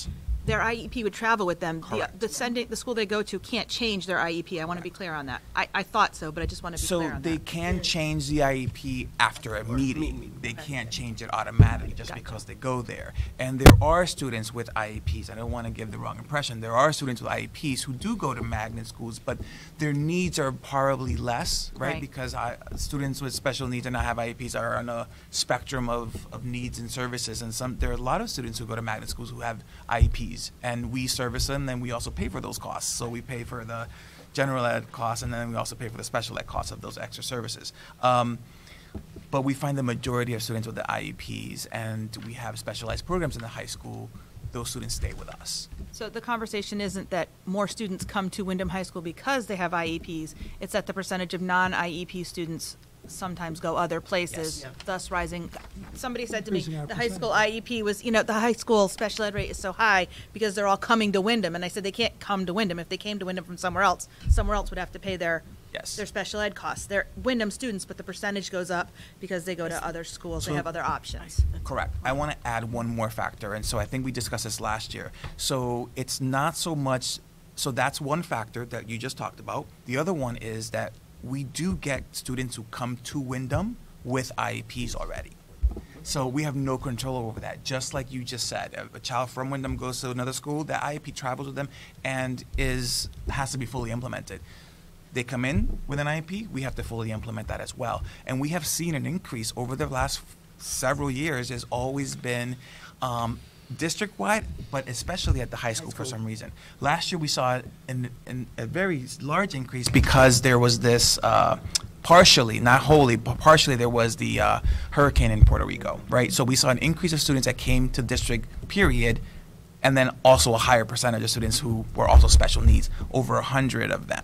their IEP would travel with them. Correct. The school they go to can't change their IEP. I want to be clear on that. I thought so, but I just want to be So clear on they that. can change the IEP after a meeting. They can't change it automatically just because they go there. And there are students with IEPs, I don't want to give the wrong impression, there are students with IEPs who do go to magnet schools, but their needs are probably less, right? Right. Because students with special needs and not have IEPs are on a spectrum of needs and services. And there are a lot of students who go to magnet schools who have IEPs. And we service them, and we also pay for those costs. So we pay for the general ed costs, and then we also pay for the special ed costs of those extra services. But we find the majority of students with the IEPs, and we have specialized programs in the high school, those students stay with us. So the conversation isn't that more students come to Windham High School because they have IEPs. It's that the percentage of non-IEP students sometimes go other places, Yes. thus rising. Somebody said to me, Increasing our the high school IEP was, the high school special ed rate is so high because they're all coming to Windham. And I said, they can't come to Windham. If they came to Windham from somewhere else would have to pay their Yes. special ed costs. They're Windham students, but the percentage goes up because they go to other schools. They So- have other options. Correct. I want to add one more factor, and so I think we discussed this last year. So it's not so much, so that's one factor that you just talked about. The other one is that we do get students who come to Windham with IEPs already. So we have no control over that. Just like you just said, a child from Windham goes to another school, the IEP travels with them and has to be fully implemented. They come in with an IEP, we have to fully implement that as well. And we have seen an increase over the last several years. Has always been district-wide, but especially at the high school for some reason. Last year we saw a very large increase because there was this partially, not wholly, but partially there was the hurricane in Puerto Rico, right? So we saw an increase of students that came to district, period, and then also a higher percentage of students who were also special needs, over 100 of them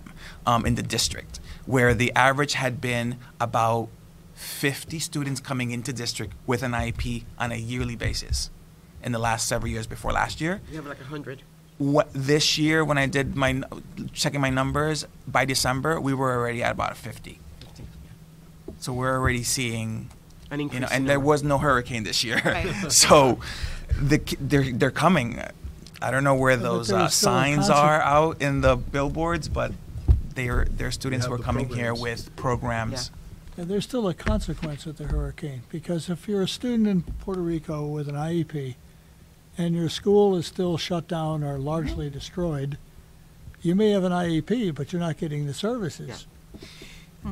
in the district, where the average had been about 50 students coming into district with an IEP on a yearly basis in the last several years before last year. You have like 100. This year, when I did checking my numbers, by December, we were already at about 50. So we're already seeing, An increase and in there number. was no hurricane this year. Right. So they're coming. I don't know where But those there's still a signs are out in the billboards, but they're students have who are the coming here programs. with programs. And there's still a consequence of the hurricane, because if you're a student in Puerto Rico with an IEP and your school is still shut down or largely destroyed, you may have an IEP, but you're not getting the services.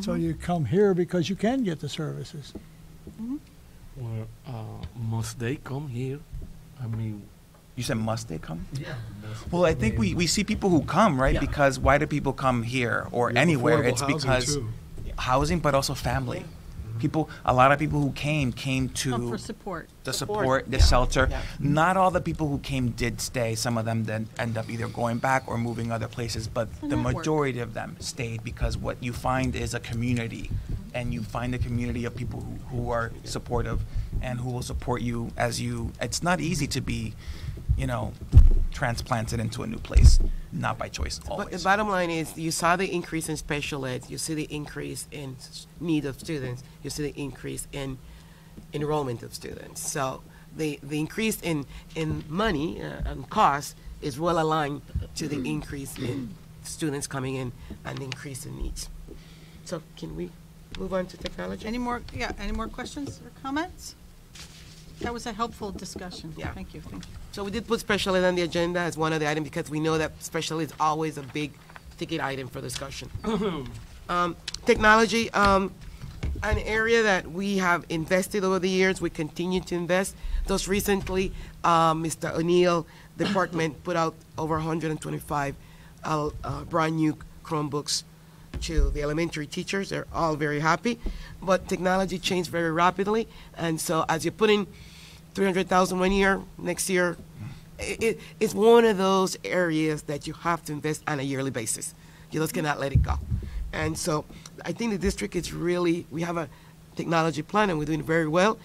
So you come here because you can get the services. Well, must they come here? I mean, You said must they come? yeah. Well, I think we see people who come, right? Yeah. Because why do people come here or We have anywhere? affordable It's housing, because too. housing, but also family. A lot of people who came Come to for support. the Support, support, the yeah. shelter. Yeah. Not all the people who came did stay. Some of them then end up either going back or moving other places, but a the network. majority of them stayed because what you find is a community, and you find a community of people who are supportive and who will support you as you. It's not easy to be, transplanted into a new place, not by choice But the always. bottom line is, you saw the increase in special ed, you see the increase in need of students, you see the increase in enrollment of students. So the increase in money and cost is well aligned to the increase in students coming in and the increase in needs. So can we move on to technology? Any more questions or comments? That was a helpful discussion. Yeah. Thank you. So we did put special ed on the agenda as one of the items because we know that special ed is always a big ticket item for discussion. Technology, an area that we have invested over the years, we continue to invest. Those recently, Mr. O'Neill department put out over 125 brand new Chromebooks to the elementary teachers. They're all very happy. But technology changed very rapidly, and so as you put in 300,000 one year, next year, it's one of those areas that you have to invest on a yearly basis. You just cannot let it go. And so I think the district is really, we have a technology plan and we're doing very well.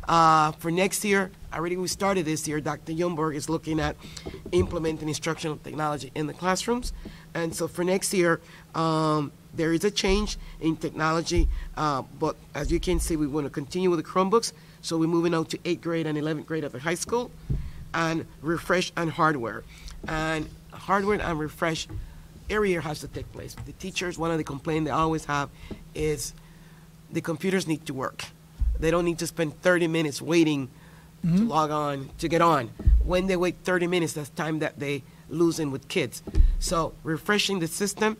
For next year, already we started this year, Dr. Youngberg is looking at implementing instructional technology in the classrooms. And so for next year, there is a change in technology, but as you can see, we want to continue with the Chromebooks. So we're moving out to 8th grade and 11th grade at the high school, and refresh on hardware. And hardware and refresh area has to take place. The teachers, one of the complaints they always have is the computers need to work. They don't need to spend 30 minutes waiting to log on, to get on. When they wait 30 minutes, that's time that they lose in with kids. So refreshing the system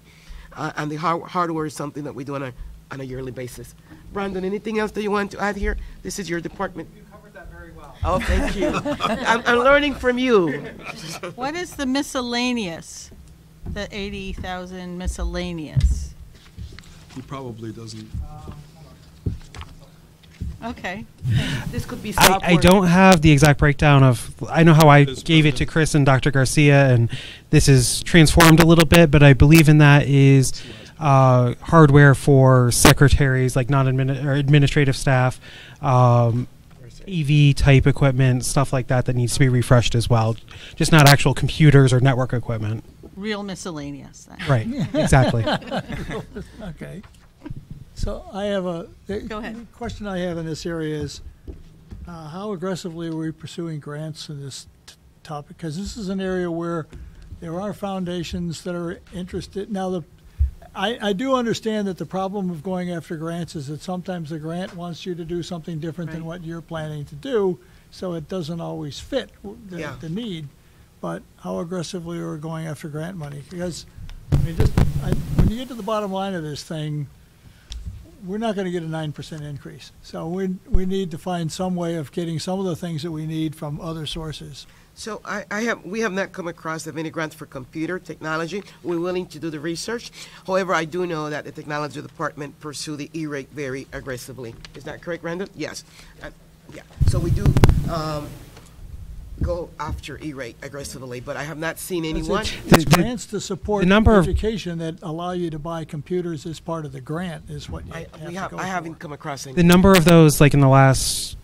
and the hardware is something that we do on a yearly basis. Brandon, anything else that you want to add here? This is your department. You covered that very well. Oh, thank you. I'm learning from you. What is the miscellaneous, the 80,000 miscellaneous? He probably doesn't. Okay. This could be I software. don't have the exact breakdown of, I know how I This gave it to project. Chris and Dr. Garcia, and this is transformed a little bit, but I believe in that is hardware for secretaries, like or administrative staff, EV type equipment, stuff like that needs to be refreshed as well. Just not actual computers or network equipment. Real miscellaneous. Then. Right, exactly. Okay. So I have Go ahead. the question I have in this area is, how aggressively are we pursuing grants in this topic? Because this is an area where there are foundations that are interested. Now, I do understand that the problem of going after grants is that sometimes the grant wants you to do something different than Right. what you're planning to do, so it doesn't always fit Yeah. the need. But how aggressively are we going after grant money? Because, when you get to the bottom line of this thing, we're not gonna get a 9% increase. So we need to find some way of getting some of the things that we need from other sources. So we have not come across of any grants for computer technology. We're willing to do the research. However, I do know that the technology department pursue the E-rate very aggressively. Is that correct, Randall? Yes. Yeah. So we do go after E-rate aggressively, but I have not seen anyone. It's grants to support the number of- education that allow you to buy computers as part of the grant is what you have to go for. I haven't come across any. The number of those, like in the last,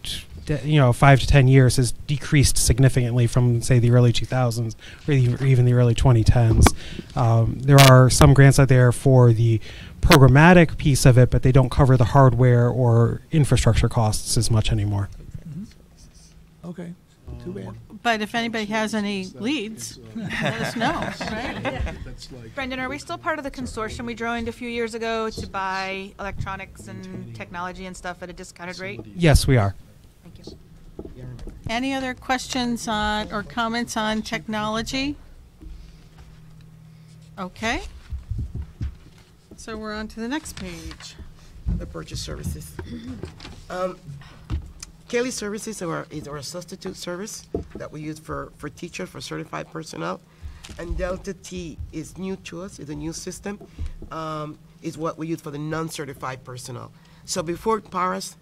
5 to 10 years, has decreased significantly from, say, the early 2000s or even the early 2010s. There are some grants out there for the programmatic piece of it, but they don't cover the hardware or infrastructure costs as much anymore. Okay, too bad. But if anybody has any leads, let us know, right? Brendan, are we still part of the consortium we joined a few years ago to buy electronics and technology and stuff at a discounted rate? Yes, we are. Thank you. Any other questions on, or comments on technology? Okay. So we're on to the next page. The purchase services. Kelly Services is our substitute service that we use for teachers, for certified personnel. And Delta T is new to us, it's a new system, is what we use for the non-certified personnel. So before Paras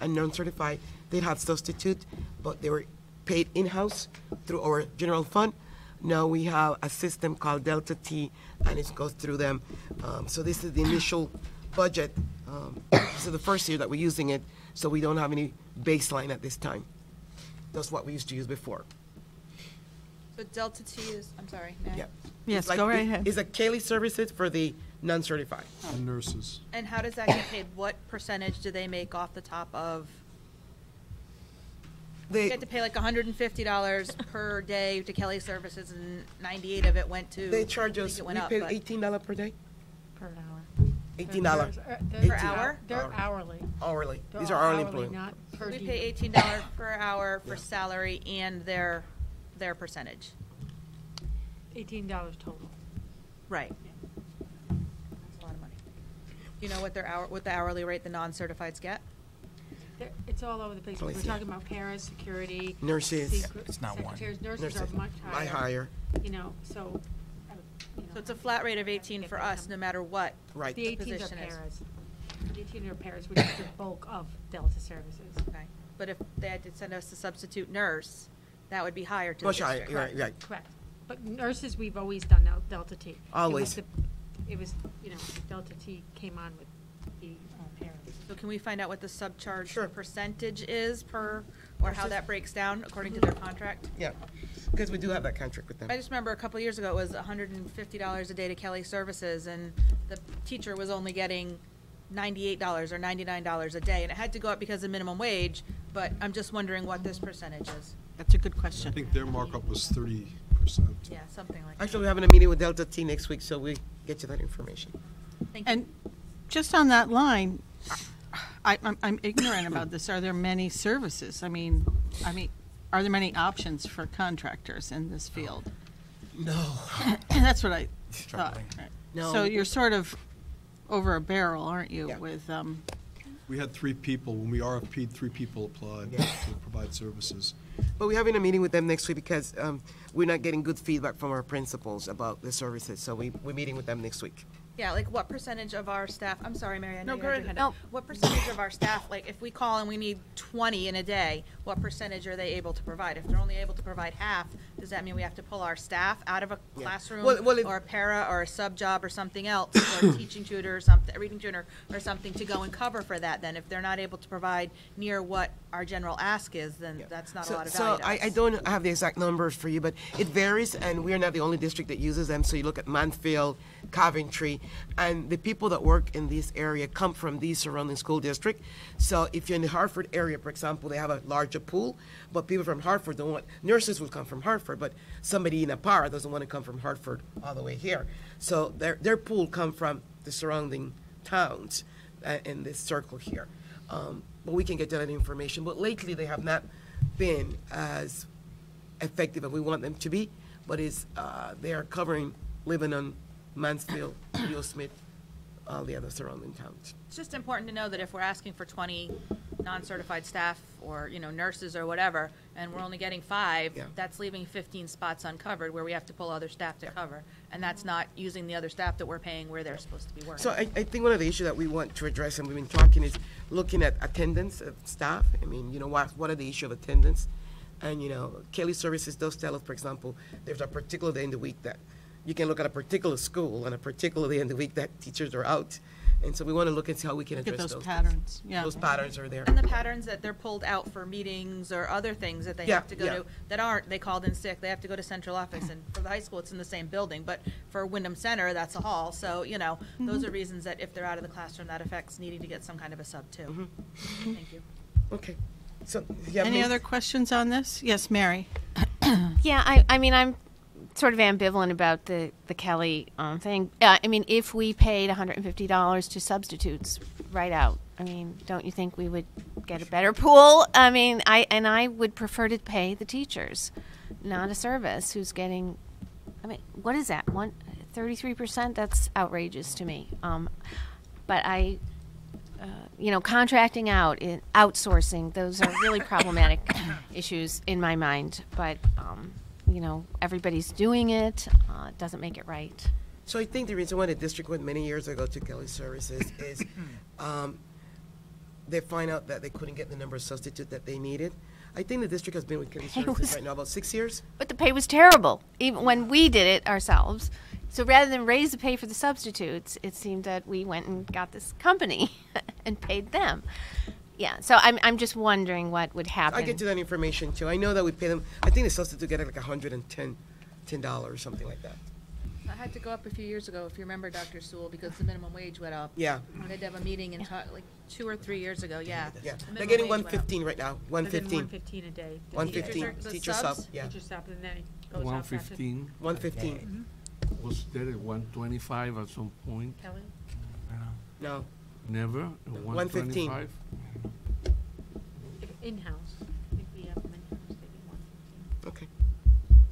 and non-certified, they'd have substitute, but they were paid in-house through our general fund. Now we have a system called Delta T, and it goes through them. So this is the initial budget. This is the first year that we're using it, so we don't have any baseline at this time. That's what we used to use before. So Delta T is, I'm sorry, May I? Yeah. Yes, It's go right ahead. It's a Kelly Services for the non-certified. And nurses. And how does that get paid? What percentage do they make off the top of? You They, had to pay like $150 per day to Kelly Services, and 98 of it went to. they charge I us, think it we went up, pay but- $18 per day, Per hour. $18 Per hour? They're hourly. hourly. They're These all are hourly employees. Not per We diem. pay $18 per hour for salary and their percentage. $18 total. Right. That's a lot of money. Do you know what what the hourly rate the non-certifieds get? It's all over the place. We're Police, yeah. talking about parents, security. Nurses. secret It's not one. secretaries. Nurses Nurses, are much my higher, You know, so. So it's a flat rate of 18 for us, no matter what. right. The 18s are position is. paras. The 18 are paras, which is the bulk of Delta Services. Okay. But if they had to send us a substitute nurse, that would be higher to the Much higher, district. right, right. Correct. But nurses, we've always done Delta T. Always. It was, Delta T came on with the paras. So can we find out what the subcharge Sure. percentage is per, or how that breaks down according to their contract? Yeah, because we do have that contract with them. I just remember a couple of years ago, it was $150 a day to Kelly Services, and the teacher was only getting $98 or $99 a day, and it had to go up because of minimum wage, but I'm just wondering what this percentage is. That's a good I question. think their markup was 30%. Yeah, something like that. Actually, we're having a meeting with Delta T next week, so we get you that information. Thank you. And just on that line, I'm ignorant about this. Are there many services? I mean, are there many options for contractors in this field? No. That's what I thought. Struggling. Right. No. So you're sort of over a barrel, aren't you, Yeah. with, We had 3 people, when we RFP'd, 3 people applied Yeah. to provide services. But we're having a meeting with them next week because we're not getting good feedback from our principals about the services, so we're meeting with them next week. Yeah, like what percentage of our staff, I'm sorry, Mary, I know No, you go had your ahead. hand up. What percentage of our staff, like if we call and we need 20 in a day, what percentage are they able to provide? If they're only able to provide half, does that mean we have to pull our staff out of a Yeah. classroom Well, or a para or a sub job or something else, or a teaching tutor or something, a reading tutor or something to go and cover for that then, if they're not able to provide near what our general ask is, then that's not a lot of So value to us. I don't have the exact numbers for you, but it varies, and we're not the only district that uses them. So you look at Mansfield, Coventry, and the people that work in this area come from these surrounding school district. So if you're in the Hartford area, for example, they have a larger pool, but people from Hartford don't want, nurses will come from Hartford, but somebody in Apara doesn't want to come from Hartford all the way here. So their pool come from the surrounding towns in this circle here. But we can get that information. But lately, they have not been as effective as we want them to be. But they are covering Lebanon, Mansfield, Leo Smith, all the other surrounding towns. It's just important to know that if we're asking for 20 non-certified staff or, nurses or whatever, and we're only getting 5, Yeah. that's leaving 15 spots uncovered where we have to pull other staff to cover. And that's not using the other staff that we're paying where they're supposed to be working. So I think one of the issues that we want to address, and we've been talking, is looking at attendance of staff. I mean, what are the issue of attendance? And, Kelly Services does tell us, for example, there's a particular day in the week that you can look at a particular school on a particular day in the week that teachers are out. And so we want to look and see how we can Look address at those those patterns, yeah. Those patterns are there. And the patterns that they're pulled out for meetings or other things that they Yeah, have to go yeah. to, that aren't, they called in sick, they have to go to central office, and for the high school, it's in the same building, but for Windham Center, that's a hall, so, those are reasons that if they're out of the classroom, that affects needing to get some kind of a sub too. Thank you. Okay. So, yeah. Any other questions on this? Yes, Mary? Yeah, I mean, I'm sort of ambivalent about the Kelly thing. I mean, if we paid $150 to substitutes right out, I mean, don't you think we would get a better pool? I mean, I would prefer to pay the teachers, not a service who's getting, I mean, what is that? 33%? That's outrageous to me. But contracting out, outsourcing, those are really problematic issues in my mind. But, everybody's doing it. It doesn't make it right. So I think the reason why the district went many years ago to Kelly Services is they find out that they couldn't get the number of substitutes that they needed. I think the district has been with Kelly Services right now about 6 years. But the pay was terrible, even when we did it ourselves. So rather than raise the pay for the substitutes, it seemed that we went and got this company and paid them. Yeah, so I'm just wondering what would happen. I get to that information too. I know that we pay them, I think the substitute get like $110 or something like that. I had to go up a few years ago, if you remember, Dr. Sewell, because the minimum wage went up. Yeah. We had to have a meeting and talk, like 2 or 3 years ago, yeah. Yeah, The they're minimum getting wage went up. $115 right now, But then $115. $115 a day. The $115, The teacher subs? sub, yeah, Teacher stop, and then it goes up after. 115, $115. was there at 125 at some point? Kelly? No, Never? At 115. 125? In-house. I think we have them in-house, they get $115. okay.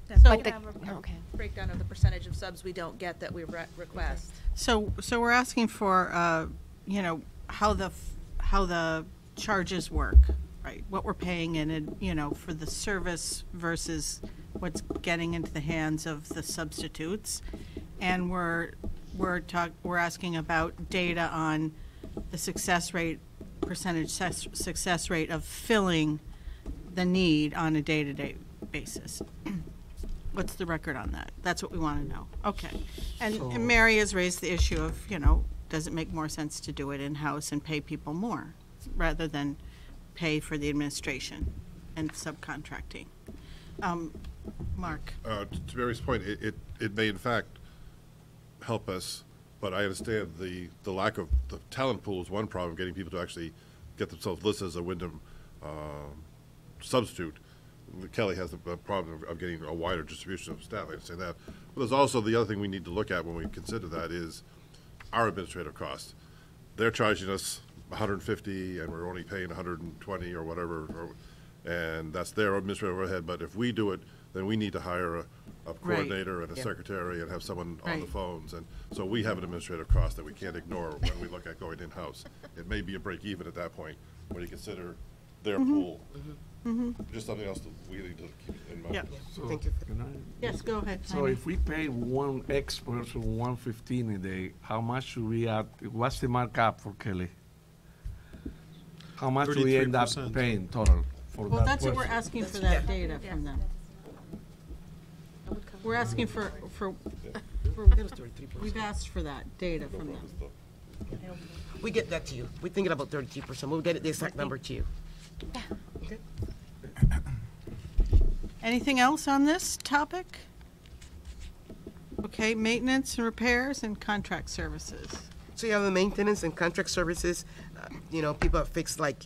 So But we the- have a okay. breakdown of the percentage of subs we don't get that we request. So we're asking for, how the charges work, right? What we're paying in, for the service versus what's getting into the hands of the substitutes. And we're asking about data on the success rate, success rate of filling the need on a day-to-day basis. What's the record on that? That's what we want to know. Okay. And Mary has raised the issue of, does it make more sense to do it in-house and pay people more rather than pay for the administration and subcontracting? Mark? To Mary's point, it may in fact help us, but I understand the lack of the talent pool is one problem, getting people to actually get themselves listed as a Windham substitute. Kelly has the problem of getting a wider distribution of staff, I understand that. But there's also the other thing we need to look at when we consider that is our administrative costs. They're charging us $150 and we're only paying $120 or whatever, and that's their administrative overhead. But if we do it, then we need to hire a coordinator and a secretary and have someone on the phones. And so we have an administrative cost that we can't ignore when we look at going in-house. It may be a break even at that point when you consider their pool. Just something else that we need to keep in mind. Yeah. So, Thank you. can I? Yes, go ahead. So Jaime. if we pay one X person $115 a day, how much should we add? What's the markup for Kelly? How much do we end up 33%. paying total for Well, that that's what we're person? asking for that data from them. We're asking for, we've asked for that data from them. We get that to you. We're thinking about 33%. We'll get the exact number to you. Anything else on this topic? Okay, maintenance and repairs and contract services. So you have the maintenance and contract services, people have fixed like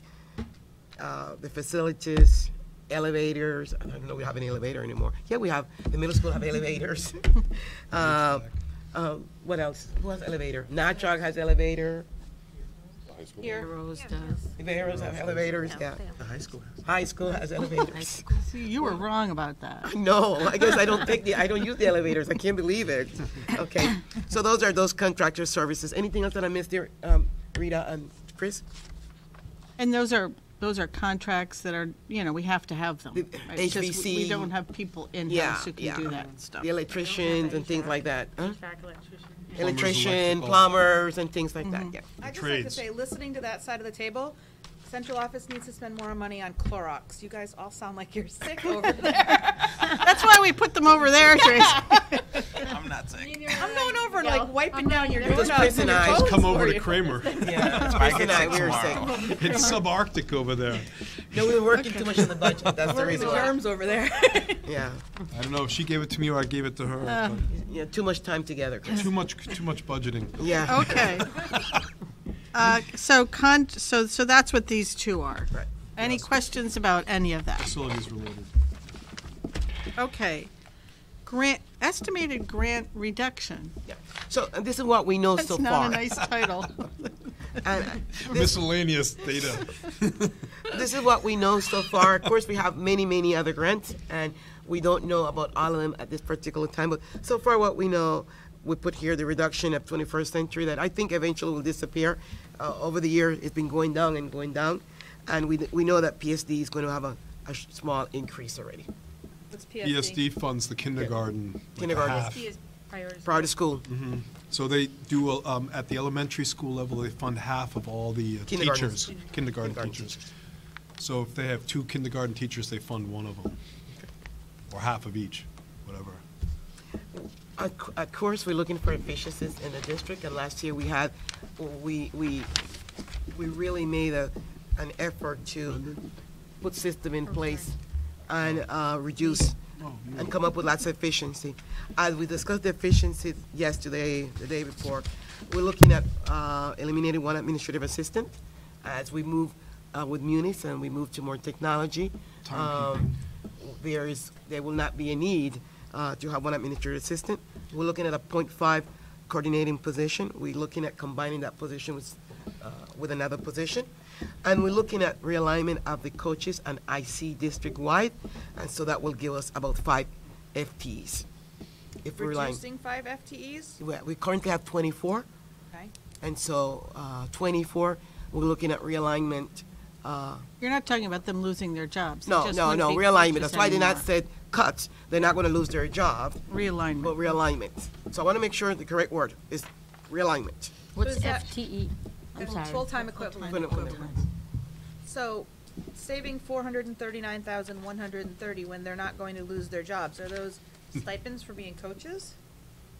the facilities, elevators. I don't know if we have an elevator anymore. Yeah, we have, the middle school have elevators. What else? Who has elevator? Natchog has elevator. Here. Rose does. The Barrows have elevators, yeah. The high school has. High school has elevators. See, you were wrong about that. No, I guess I don't use the elevators. I can't believe it. Okay, so those are those contractor services. Anything else that I missed there, Rita and Chris? And those are contracts that are, we have to have them. The right? It's just HVC. we don't have people Yeah, in-house who can yeah. do that stuff. The electricians and things like that. Huh? HVAC electrician. Electrician, electrical. plumbers, and things like Mm-hmm. that, yeah. I'd just like to Trades. say, listening to that side of the table, central office needs to spend more money on Clorox. You guys all sound like you're sick over there. That's why we put them over there, Tracy. I'm not saying. I'm going over and like wiping down your Just doorknobs Chris and and your I. phones Come over for to you. Kramer. Yeah, I Chris get and I, sick we were tomorrow. sick. It's subarctic over there. No, we were working too much on the budget, that's the Working reason the why. germs over there. Yeah, I don't know if she gave it to me or I gave it to her. yeah, too much time together, Chris. Too much budgeting. Yeah. Okay. So that's what these two are. Right. Any questions about any of that? Facilities related. Okay. Estimated grant reduction. Yeah. So this is what we know That's so not far. a nice title. And Miscellaneous data. this is what we know so far. Of course, we have many, many other grants, and we don't know about all of them at this particular time. But so far, what we know, we put here the reduction of 21st century that I think eventually will disappear. Over the year, it's been going down and going down, and we know that PSD is going to have a small increase already. What's PSD? ESD funds the kindergarten. like a Kindergarten. half. He is priority. Prior to school, So they do, at the elementary school level, they fund half of all the Kindergartens. teachers, kindergarten Kindergarten teachers. So if they have 2 kindergarten teachers, they fund one of them. Or half of each, whatever. of course, we're looking for efficiencies in the district, and last year we really made an effort to put system in place and reduce and come up with lots of efficiency. As we discussed the efficiency yesterday, the day before, we're looking at eliminating one administrative assistant as we move with Munis and we move to more technology. There will not be a need to have one administrative assistant. We're looking at a 0.5 coordinating position. We're looking at combining that position with another position. And we're looking at realignment of the coaches and IC district-wide, and so that will give us about 5 FTEs. If we're relying, Reducing 5 FTEs? we currently have 24, Okay. and so 24, we're looking at realignment. You're not talking about them losing their jobs. No, just no, wouldn't no, be realignment. coaches That's why I did not anymore. say cuts. They're not going to lose their job, but Realignment. realignment. So I want to make sure the correct word is realignment. What's is that- FTE? I'm sorry. Full-time equivalent. So saving 439,130 when they're not going to lose their jobs, are those stipends for being coaches?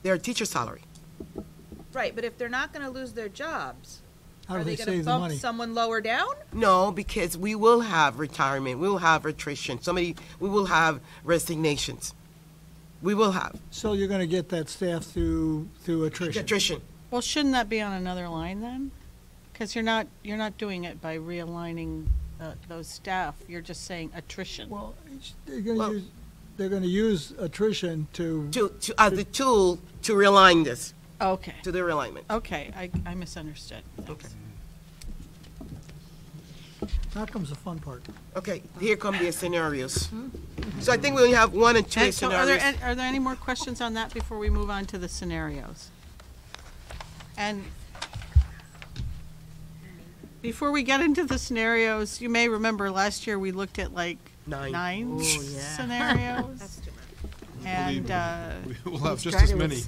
Their teacher salary. Right, but if they're not going to lose their jobs, How are do they they going to save the bump money? someone lower down? No, because we will have retirement, we will have attrition, we will have resignations. We will have So you're gonna get that staff through attrition? attrition. Well, shouldn't that be on another line then? Because you're not doing it by realigning those staff. You're just saying attrition. Well, Well- they're gonna use attrition to, As the tool to realign this, Okay. to the realignment. Okay, I misunderstood. Okay. now comes the fun part. Okay, here come the scenarios. So I think we only have 1 and 2 And so are there, scenarios. are there any more questions on that before we move on to the scenarios? And before we get into the scenarios, you may remember last year we looked at like 9 scenarios. And We'll have just as many.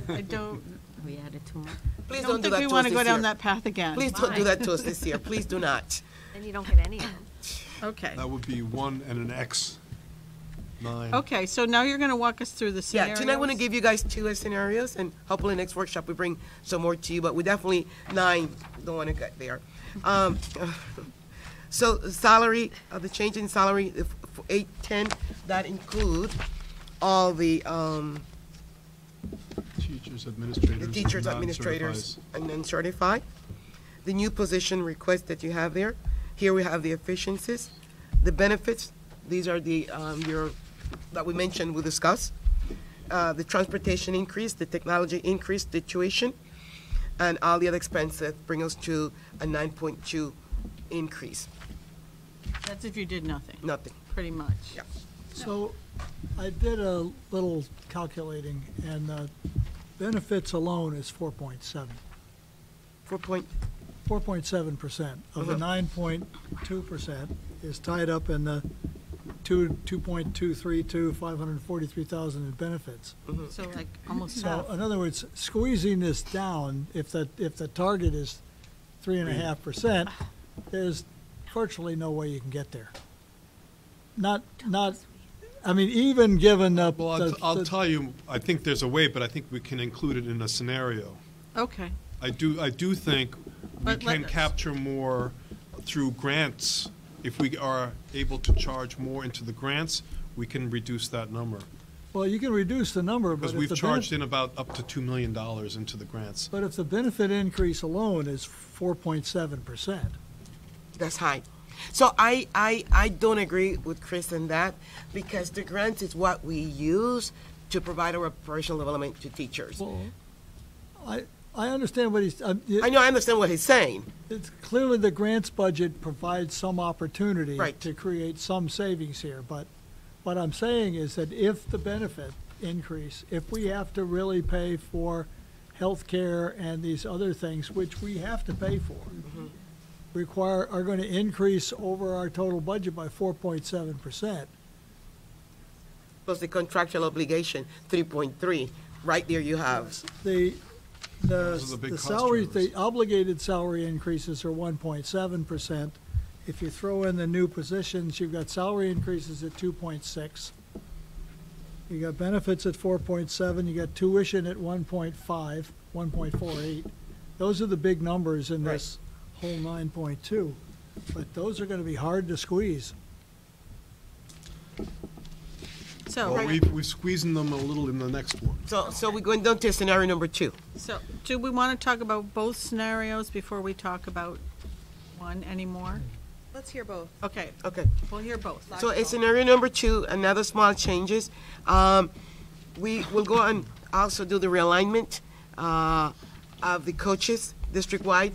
I don't We added 2 more. Please think do that we to want us to go this down year. that path again. Please don't do that to us this year. Please do not. And you don't get any of them. Okay. That would be 1 and an X, 9. Okay, so now you're going to walk us through the Yeah, scenarios. tonight I'm going to give you guys 2 scenarios, and hopefully next workshop we bring some more to you, but we definitely 9 don't want to get there. So the salary, the change in salary, 810, that include all the Teachers, administrators. teachers, and administrators, non-certified. and non-certified. The new position request that you have there. Here we have the efficiencies, the benefits. These are the that we mentioned, we discussed. The transportation increase, the technology increase, the tuition, and all the other expenses bring us to a 9.2 increase. That's if you did nothing, Nothing. pretty much. Yeah. So I did a little calculating, and benefits alone is 4.7. 4.7% of the 9.2% is tied up in the 2.232, 543,000 in benefits. So like almost So half. in other words, squeezing this down, if the target is 3.5%, there's virtually no way you can get there. Not, I mean, even given the. Well, I'll tell you, I think there's a way, but I think we can include it in a scenario. Okay. I do think we But can capture more through grants. If we are able to charge more into the grants, we can reduce that number. Well, you can reduce the number, but Because if we've the charged in about up to $2 million into the grants. But if the benefit increase alone is 4.7%. That's high. So I don't agree with Chris in that, because the grant is what we use to provide our professional development to teachers. I understand what he's, I understand what he's saying. it's clearly the grants budget provides some opportunity Right. to create some savings here, but what I'm saying is that if the benefit increase, if we have to really pay for health care and these other things, which we have to pay for, are going to increase over our total budget by 4.7%. Plus the contractual obligation, 3.3, right there you have. Those are the big The cost salaries, drivers. the obligated salary increases are 1.7%. If you throw in the new positions, you've got salary increases at 2.6. You got benefits at 4.7, you got tuition at 1.5, 1.48. Those are the big numbers in this whole 9.2. But those are gonna be hard to squeeze. So, Well, we're squeezing them a little in the next one. So we're going down to scenario number 2. so do we want to talk about both scenarios before we talk about one anymore? Let's hear both. Okay, Okay. we'll hear both. So in scenario number 2, another small changes. We will go and also do the realignment of the coaches district-wide,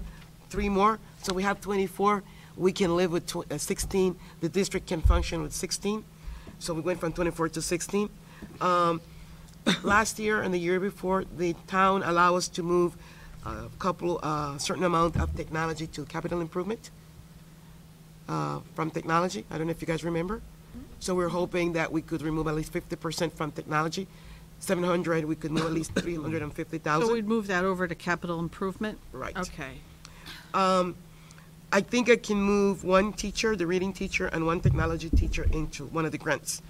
3 more. So we have 24. We can live with 16. The district can function with 16. So we went from 24 to 16. Last year and the year before, the town allowed us to move certain amount of technology to capital improvement from technology. I don't know if you guys remember. So we're hoping that we could remove at least 50% from technology. 700, we could move at least 350,000. So we'd move that over to capital improvement? Right. Okay. I think I can move 1 teacher, the reading teacher, and 1 technology teacher into one of the grants.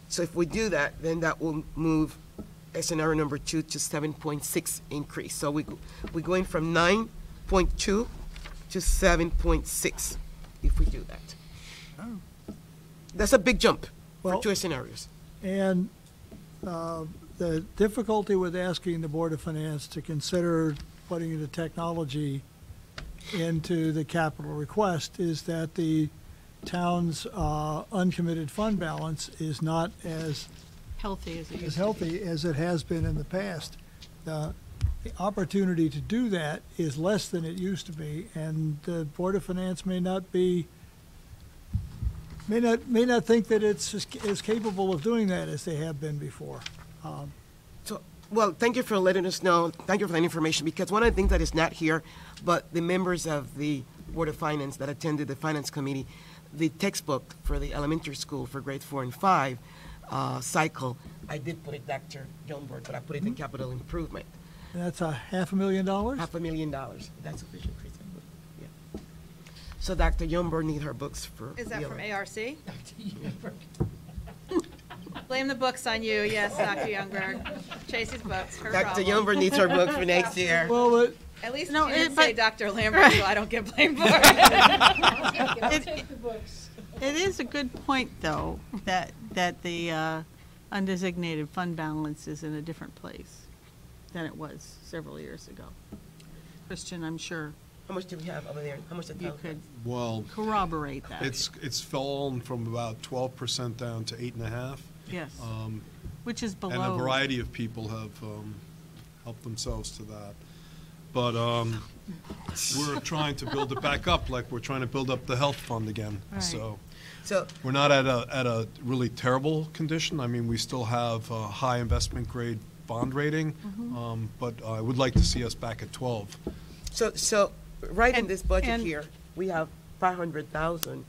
So if we do that, then that will move scenario number 2 to 7.6 increase. So we're going from 9.2 to 7.6 if we do that. That's a big jump for Well- 2 scenarios. And the difficulty with asking the Board of Finance to consider putting the technology into the capital request is that the town's uncommitted fund balance is not as Healthy as it as used to be. healthy as it has been in the past. The opportunity to do that is less than it used to be, and the Board of Finance may not think that it's as capable of doing that as they have been before. Well, thank you for letting us know. Thank you for that information, because one of the things that is not here, but the members of the Board of Finance that attended the Finance Committee, the textbook for the elementary school for grades 4 and 5 cycle, I did put it, Dr. Johnberg, but I put it in capital improvement. And that's $500,000? $500,000. That's sufficient, Chris. Yeah. So Dr. Johnberg need her books for. Is that the from ele- ARC? Blame the books on you, yes, Dr. Youngberg. Tracy's books, her Dr. problem. Johnberg needs her books for next year. Well, At least No, you didn't but- say Dr. Lambert, so I don't get blamed for it. It is a good point, though, that the undesignated fund balance is in a different place than it was several years ago. Christian, I'm sure How much do we have over there? How much did you could Well, corroborate that. it's fallen from about 12% down to 8.5%. Yes, which is below. And a variety of people have helped themselves to that. But we're trying to build it back up, like we're trying to build up the health fund again. Right. So So, we're not at a really terrible condition. I mean, we still have a high investment grade bond rating, but I would like to see us back at 12. so right in And- this budget and- here, we have 500,000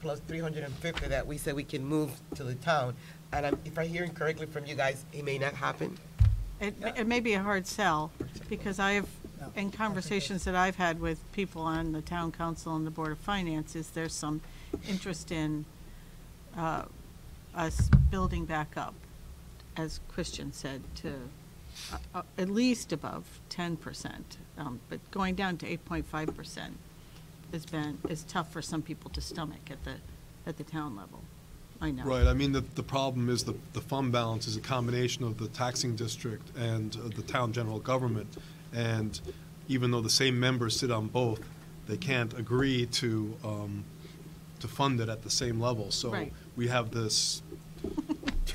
plus 350 that we said we can move to the town. And if I'm hearing correctly from you guys, it may not happen. It may be a hard sell, because in conversations that I've had with people on the town council and the board of finances, there's some interest in us building back up, as Christian said, to at least above 10%. But going down to 8.5% is tough for some people to stomach at the town level. I know. Right, I mean, the problem is the fund balance is a combination of the taxing district and the town general government. And even though the same members sit on both, they can't agree to fund it at the same level. So Right. we have this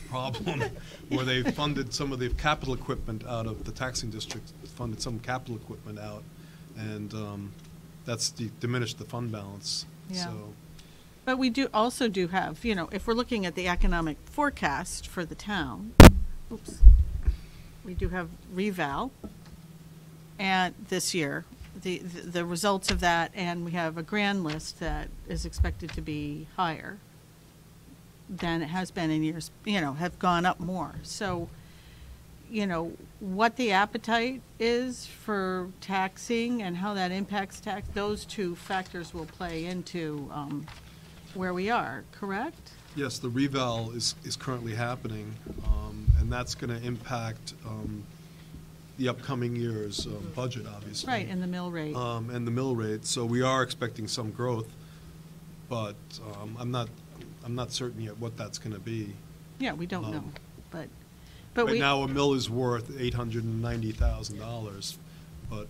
problem where they funded some of the capital equipment out of the taxing district, funded some capital equipment out, and that's diminished the fund balance. Yeah. So. But we also do have, if we're looking at the economic forecast for the town, we do have reval, and this year, the results of that, and we have a grand list that is expected to be higher than it has been in years, have gone up more. So, what the appetite is for taxing and how that impacts tax, those two factors will play into where we are, correct? Yes, the reval is currently happening, and that's going to impact the upcoming year's budget, obviously. Right, and the mill rate. And the mill rate. So we are expecting some growth, but I'm not certain yet what that's going to be. Yeah, we don't know, but Right we. now, a mill is worth $890,000, but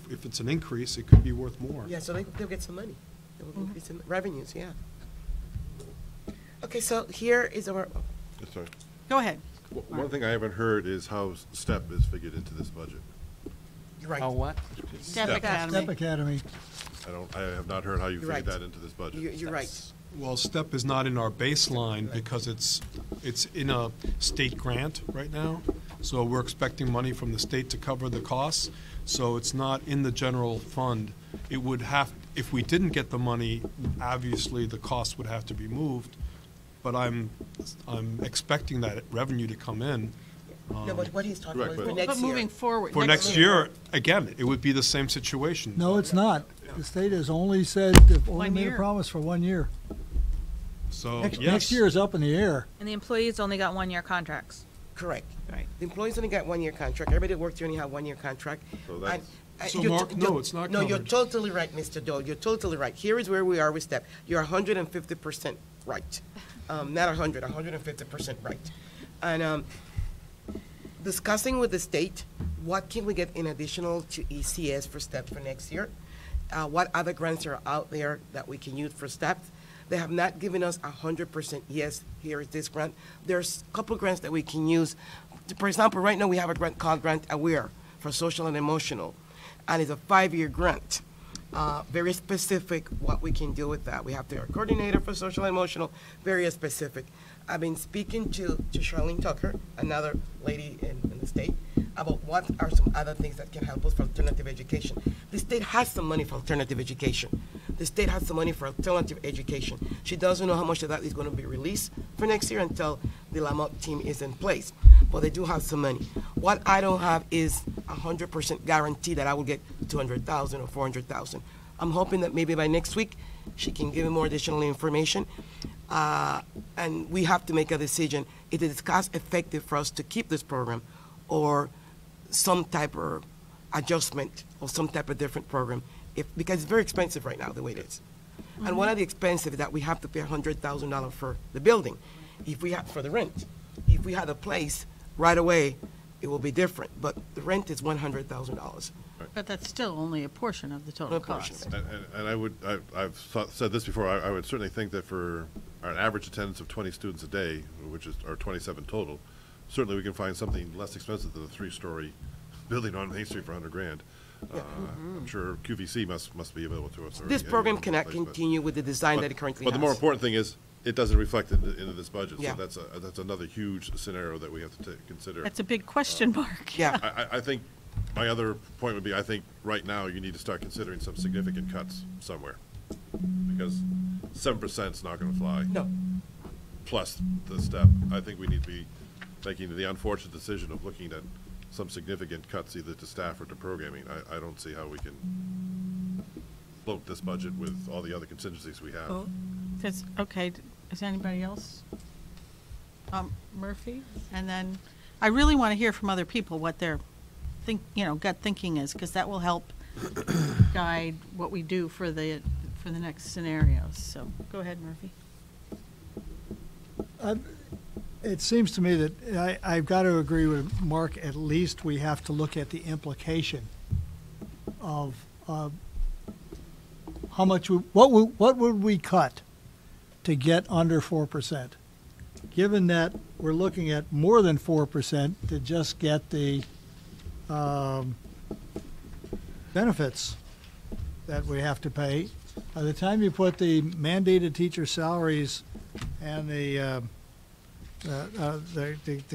if it's an increase, it could be worth more. Yeah, so they'll get some money. They will increase in revenues, yeah. Okay, so here is our, Sorry. Go ahead. One thing I haven't heard is how STEP is figured into this budget. you're right. what? Step Step. Academy. Step Academy. I have not heard how you You're right. figured that into this budget. You're right. Well, STEP is not in our baseline because it's in a state grant right now. So we're expecting money from the state to cover the costs. So it's not in the general fund. It would have, if we didn't get the money, obviously the cost would have to be moved. But I'm expecting that revenue to come in. No, but what he's talking Correct, about is for but- next But year. moving forward. For next year, again, it would be the same situation. No, it's not. The state has only said, they've only 1 made a year. promise for 1 year. So, Next yes. year is up in the air. And the employees only got 1-year contracts. Correct. Right. The employees only got 1-year contract. Everybody that works here only have 1-year contract. So that's- So, you're Mark, t- no, you're- it's not No, you're covered. totally right, Mr. Dole. You're totally right. Here is where we are with STEP. You're 150% right. Not 150% right. And discussing with the state, what can we get in additional to ECS for STEP for next year? What other grants are out there that we can use for STEP? They have not given us 100% yes, here is this grant. There's a couple grants that we can use. For example, right now we have a grant called Grant Aware for social and emotional, and it's a 5-year grant. Very specific what we can do with that. We have their coordinator for social and emotional, very specific. I've been speaking to Charlene Tucker, another lady in the state, about what are some other things that can help us for alternative education. The state has some money for alternative education. The state has some money for alternative education. She doesn't know how much of that is going to be released for next year until the Lamont team is in place. But they do have some money. What I don't have is 100% guarantee that I will get 200,000 or 400,000. I'm hoping that maybe by next week she can give me more additional information. And we have to make a decision. It is cost effective for us to keep this program or some type of adjustment or some type of different program, because it's very expensive right now, the way it is. And one of the expensive is that we have to pay $100,000 for the building, for the rent. If we had a place right away, it will be different, but the rent is $100,000. But that's still only a portion of the total A portion cost. of it. And I've said this before, I would certainly think that for our average attendance of 20 students a day, which is our 27 total, certainly we can find something less expensive than a 3-story building on Main Street for $100,000. I'm sure QVC must be available to us. This program anyway, cannot continue with the design that it currently has. But the more important thing is, it doesn't reflect into this budget. Yeah. So that's another huge scenario that we have to consider. That's a big question mark. Yeah. I think my other point would be, I think right now you need to start considering some significant cuts somewhere. Because 7% is not going to fly. No. Plus the step. I think we need to be making the unfortunate decision of looking at some significant cuts either to staff or to programming. I don't see how we can float this budget with all the other contingencies we have. Okay, is anybody else? Murphy? And then, I really want to hear from other people what their gut thinking is, because that will help guide what we do for the next scenarios. So, go ahead, Murphy. It seems to me that I've got to agree with Mark. At least we have to look at the implication of how much, what would we cut to get under 4%? Given that we're looking at more than 4% to just get the benefits that we have to pay, by the time you put the mandated teacher salaries and the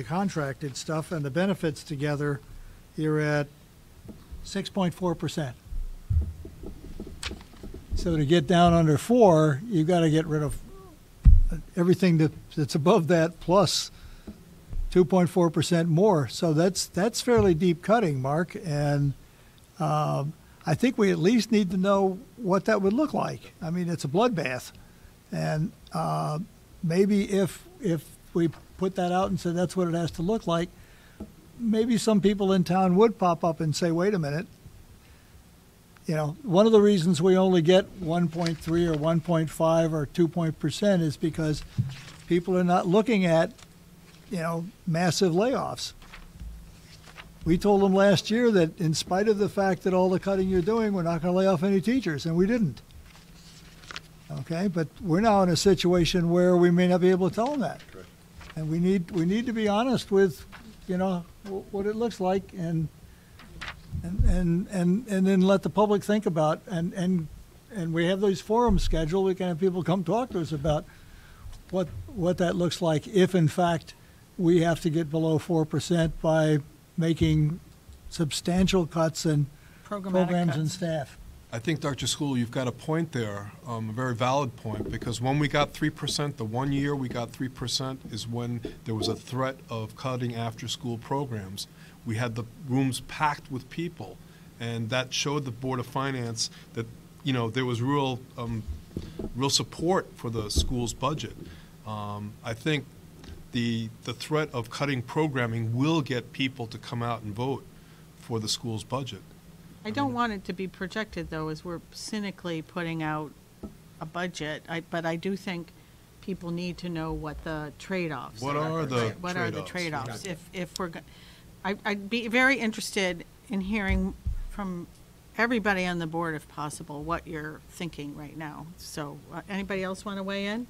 contracted stuff and the benefits together, you're at 6.4%. So to get down under 4, you've got to get rid of everything that's above that plus 2.4% more. So that's fairly deep cutting, Mark. And I think we at least need to know what that would look like. I mean, it's a bloodbath. And maybe if we put that out and said that's what it has to look like, maybe some people in town would pop up and say, wait a minute. One of the reasons we only get 1.3 or 1.5 or 2% is because people are not looking at, massive layoffs. We told them last year that in spite of the fact that all the cutting you're doing, we're not going to lay off any teachers, and we didn't. Okay, but we're now in a situation where we may not be able to tell them that. Correct. And we need to be honest with, what it looks like and then let the public think about, and we have those forums scheduled. We can have people come talk to us about what that looks like if, in fact, we have to get below 4% by making substantial cuts in programs and staff. I think, Dr. School, you've got a point there, a very valid point, because when we got 3%, the 1 year we got 3% is when there was a threat of cutting after-school programs. We had the rooms packed with people, and that showed the Board of Finance that, there was real support for the school's budget. I think the threat of cutting programming will get people to come out and vote for the school's budget. I don't want it to be projected, though, as we're cynically putting out a budget, but I do think people need to know what the trade-offs are. What are the What are the trade-offs? trade-offs? If we're, I'd be very interested in hearing from everybody on the board, if possible, what you're thinking right now. So, anybody else want to weigh in?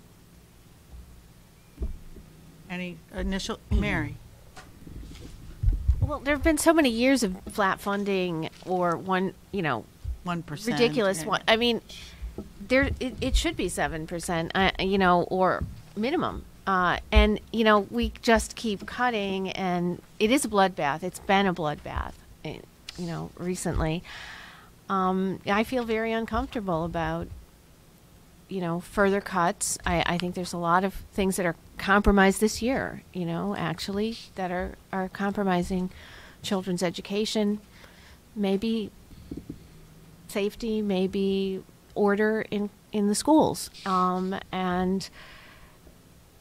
Any initial, Mary? Well, there have been so many years of flat funding or 1%. Ridiculous yeah. one. I mean, it should be 7%, or minimum. And we just keep cutting, and it is a bloodbath. It's been a bloodbath, recently. I feel very uncomfortable about, further cuts. I think there's a lot of things that are compromised this year, actually, that are compromising children's education, maybe safety, maybe order in the schools. And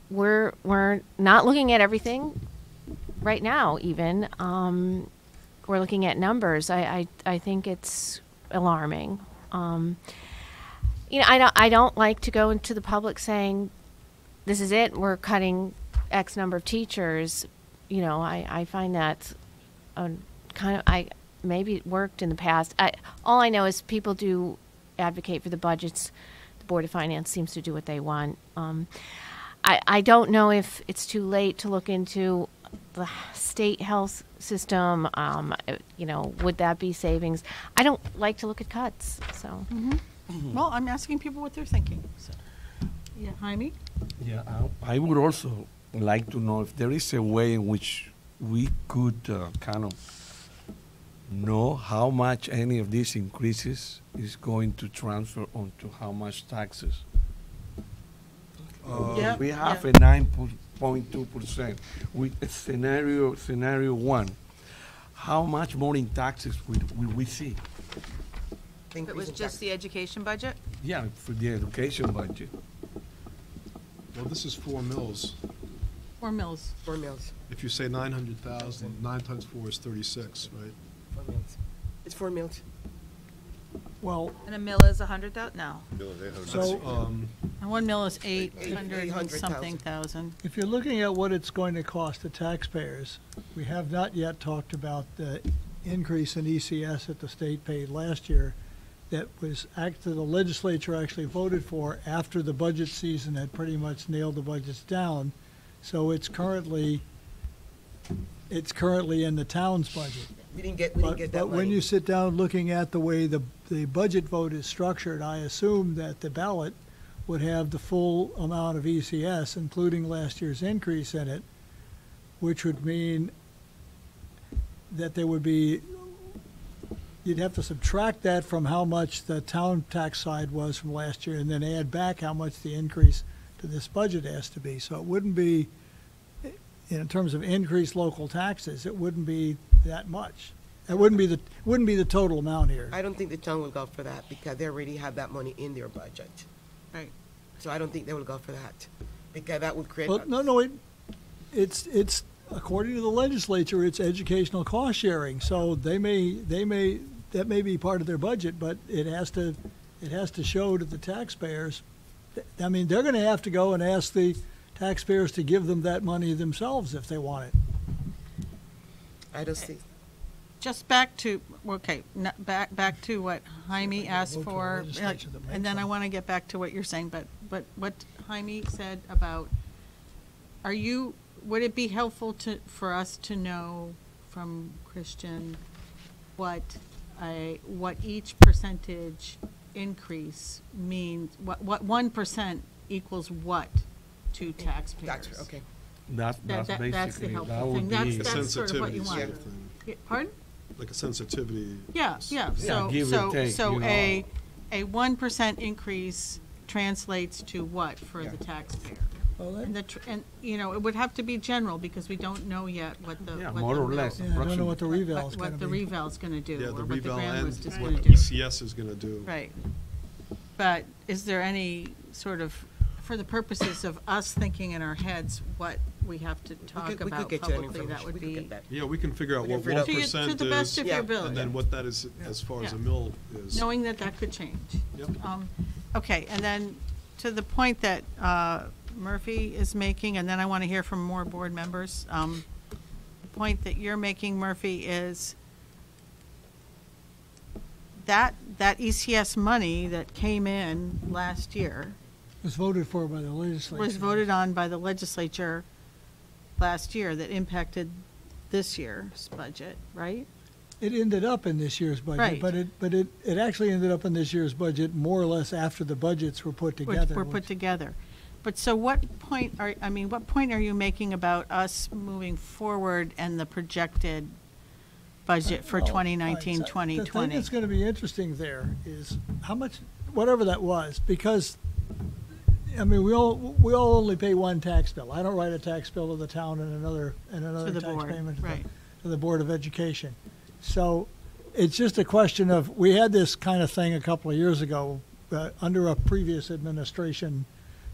we're not looking at everything right now, even. we're looking at numbers, I think it's alarming. I don't like to go into the public saying, this is it, we're cutting X number of teachers. I find that maybe it worked in the past. All I know is people do advocate for the budgets. The Board of Finance seems to do what they want. I don't know if it's too late to look into the state health system. Would that be savings? I don't like to look at cuts, so. Well, I'm asking people what they're thinking, so. Yeah, Jaime? Yeah, I would also like to know if there is a way in which we could kind of know how much any of these increases is going to transfer onto how much taxes. We have a 9.2% with scenario one. How much more in taxes will we see? If it was just the education budget? Yeah, for the education budget. Well, this is 4 mills. 4 mills. 4 mills. If you say 900,000, 9 times 4 is 36, right? 4 mills. It's 4 mills. Well, And a mill is 100,000? No. so And 1 mill is 800 and 800,000. something thousand. if you're looking at what it's going to cost the taxpayers, we have not yet talked about the increase in ECS that the state paid last year that was the legislature actually voted for after the budget season had pretty much nailed the budgets down. So it's currently in the town's budget. We didn't get that But when money. you sit down looking at the way the budget vote is structured, I assume that the ballot would have the full amount of ECS, including last year's increase in it, which would mean that there would be, you'd have to subtract that from how much the town tax side was from last year, and then add back how much the increase to this budget has to be. So it wouldn't be, in terms of increased local taxes, it wouldn't be that much. It wouldn't be the total amount here. I don't think the town will go for that because they already have that money in their budget. Right. So I don't think they will go for that because that would create. Well, no, it's according to the legislature, it's educational cost sharing. So that may be part of their budget, but it has to show to the taxpayers. I mean, they're going to have to go and ask the taxpayers to give them that money themselves if they want it. I don't see. Just back to, back to what Jaime asked vote to the for, legislature that and makes then I them. want to get back to what you're saying, but what Jaime said about, would it be helpful for us to know from Christian what each percentage increase means, what 1% equals what to taxpayers? Gotcha, okay. That's That's the basically, helpful that thing. would be. That's sort of what you Sensitivity want. sort of thing. Yeah, pardon? Like a sensitivity. Yeah. give or take, So a 1% increase translates to what for the taxpayer? Well, And it would have to be general because we don't know yet what the. Yeah, what more the or real- less. I don't know what the what- reval's going to What the be. reval's gonna do, Yeah, or the what the reval grand and list is what gonna do. ECS is gonna do. Right. But is there any sort of, for the purposes of us thinking in our heads what we have to talk we about could get you that publicly, that information. would We could be. get that. Yeah, we can figure out We can what figure it out. 1% To the best is, of your Yeah. ability. and then what that is as far as Yeah. a mill is. Knowing that that could change. Yep. Okay, and then to the point that Murphy is making, and then I want to hear from more board members. The point that you're making, Murphy, is that ECS money that came in last year was voted for by the legislature. was voted on by the legislature last year that impacted this year's budget, right? It ended up in this year's budget, Right. but it actually ended up in this year's budget more or less after the budgets were put together. Were put together. But so what point are you making about us moving forward and the projected budget for Well, 2019, The 2020? thing that's going to be interesting there is how much, whatever that was, because, I mean, we all only pay one tax bill. I don't write a tax bill to the town and another To the tax board, payment right. to the Board of Education. So it's just a question of, we had this kind of thing a couple of years ago under a previous administration.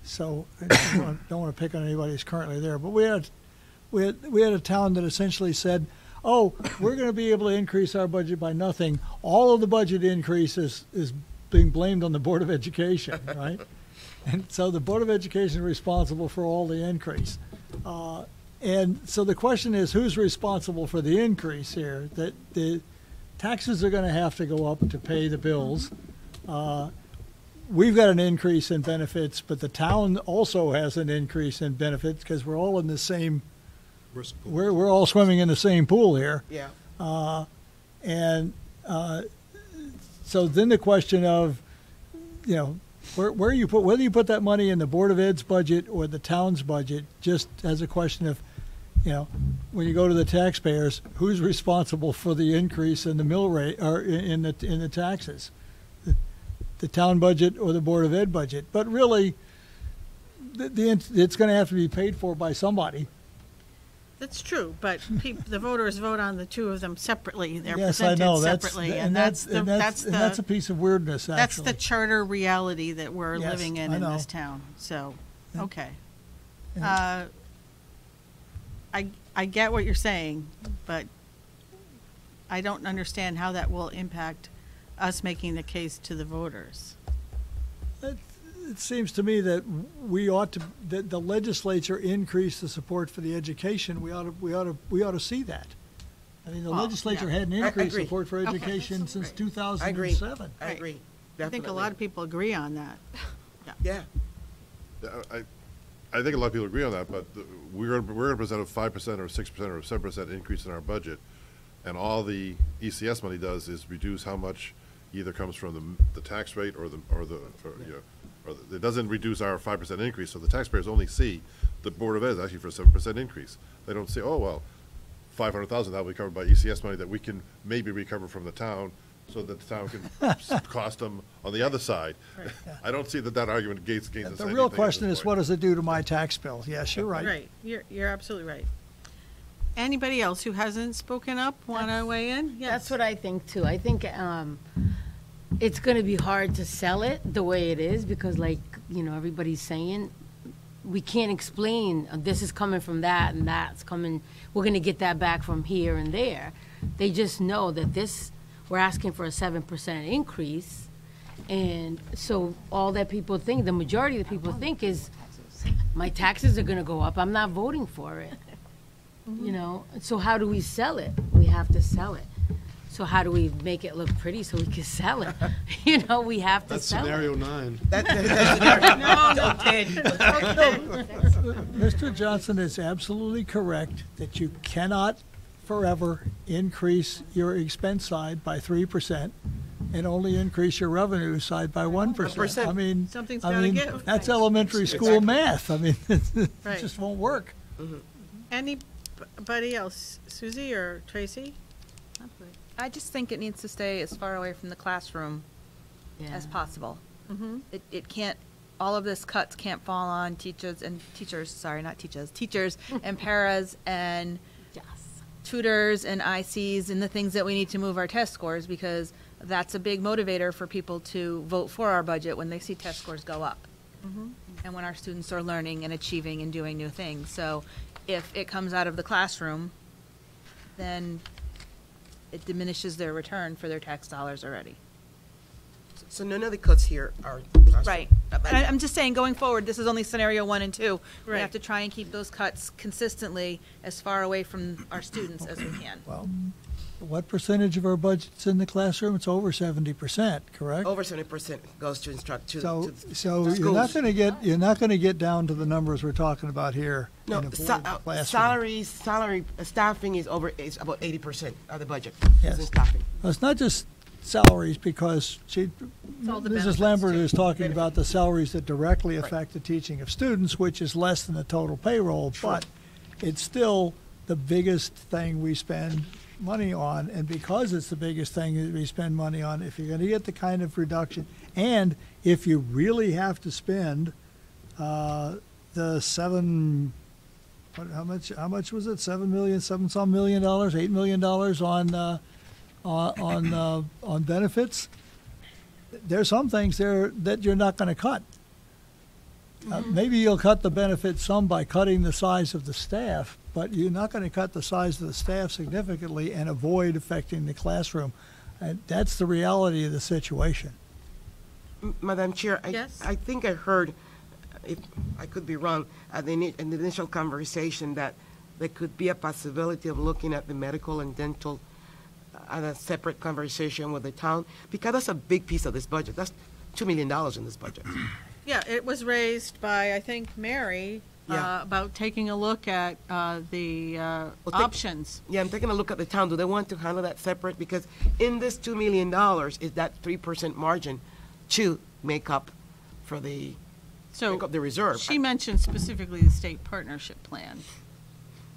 So I don't want to pick on anybody who's currently there, but we had a town that essentially said, oh, we're going to be able to increase our budget by nothing. All of the budget increase is being blamed on the Board of Education, right? And so the Board of Education is responsible for all the increase. And so the question is, who's responsible for the increase here? That the taxes are going to have to go up to pay the bills. We've got an increase in benefits, but the town also has an increase in benefits because we're all in the same, we're all swimming in the same pool here. Yeah. So then the question of, you know, where you put, whether you put that money in the Board of Ed's budget or the town's budget, just as a question of, you know, when you go to the taxpayers, who's responsible for the increase in the mill rate or in the taxes? The town budget or the Board of Ed budget? But really, it's going to have to be paid for by somebody. That's true, but the voters vote on the two of them separately. They're Yes, I presented know. separately, and that's a piece of weirdness. Actually, that's the charter reality that we're Yes, living I in know. this town. So, okay. Yeah. I get what you're saying, but I don't understand how that will impact us making the case to the voters. It seems to me that we ought to, that the legislature increase the support for the education. We ought to see that. I mean, the Well, legislature yeah. hadn't I increased agree. support for Okay. education since Right. 2007. I agree. I think a lot of people agree on that. Yeah. I think a lot of people agree on that, but we're going to present a 5% or 6% or 7% increase in our budget, and all the ECS money does is reduce how much either comes from the tax rate or it doesn't reduce our 5% increase. So the taxpayers only see the Board of Ed is actually for a 7% increase. They don't say, oh well, 500,000 that will be covered by ECS money that we can maybe recover from the town, so that the town can cost them on the other side. Right. I don't see that argument gains us The anything real at this question is, point. what does it do to my tax bill? Yes, you're right. Right, you're absolutely right. Anybody else who hasn't spoken up want to weigh in? Yes. That's what I think too. I think it's going to be hard to sell it the way it is because, like, you know, everybody's saying, we can't explain this is coming from that and that's coming, we're going to get that back from here and there. They just know that we're asking for a 7% increase. And so all that people think, the majority of the people think is, my taxes are going to go up. I'm not voting for it. You know, so how do we sell it? We have to sell it. So how do we make it look pretty so we can sell it? You know, we have to That's sell scenario it. 9. Mr. Johnson is absolutely correct that you cannot forever increase your expense side by 3% and only increase your revenue side by 1%. I mean, Something's gotta give. that's elementary school math. I mean, it Right. just won't work. Anybody else? Susie or Tracy? I just think it needs to stay as far away from the classroom as Yeah. possible. Mm-hmm. It can't, all of this cuts can't fall on teachers and teachers and paras and tutors and ICs and the things that we need to move our test scores, because that's a big motivator for people to vote for our budget when they see test scores go up. Mm-hmm. And when our students are learning and achieving and doing new things. So if it comes out of the classroom, then it diminishes their return for their tax dollars already. So none of the cuts here are classroom. Right. I'm just saying, going forward, this is only scenario 1 and 2. We Right. have to try and keep those cuts consistently as far away from our students as we can. Well, what percentage of our budget's in the classroom? It's over 70%, correct? Over 70% goes to instruct to So to you're not schools. going to get down to the numbers we're talking about here. No, in a board classroom. salary, staffing is about 80% of the budget. Yes. Is in staffing. Well, it's not just salaries, because all the Mrs. benefits, Lambert too. is talking about the salaries that directly affect the teaching of students, which is less than the total payroll, but it's still the biggest thing we spend money on, and because it's the biggest thing that we spend money on, if you're going to get the kind of reduction, and if you really have to spend the how much was it? $7 million, $7-some million, $8 million on benefits. There's some things there that you're not going to cut. Maybe you'll cut the benefit some by cutting the size of the staff, but you're not going to cut the size of the staff significantly and avoid affecting the classroom. And that's the reality of the situation. Madam Chair, Yes? I think I heard, if I could be wrong, in the initial conversation that there could be a possibility of looking at the medical and dental at a separate conversation with the town, because that's a big piece of this budget. That's $2 million in this budget. Yeah, it was raised by, I think, Mary, Yeah. about taking a look at the options. Yeah, I'm taking a look at the town. Do they want to handle that separate? Because in this $2 million is that 3% margin to make up for the, So make up the reserve. she mentioned specifically the state partnership plan.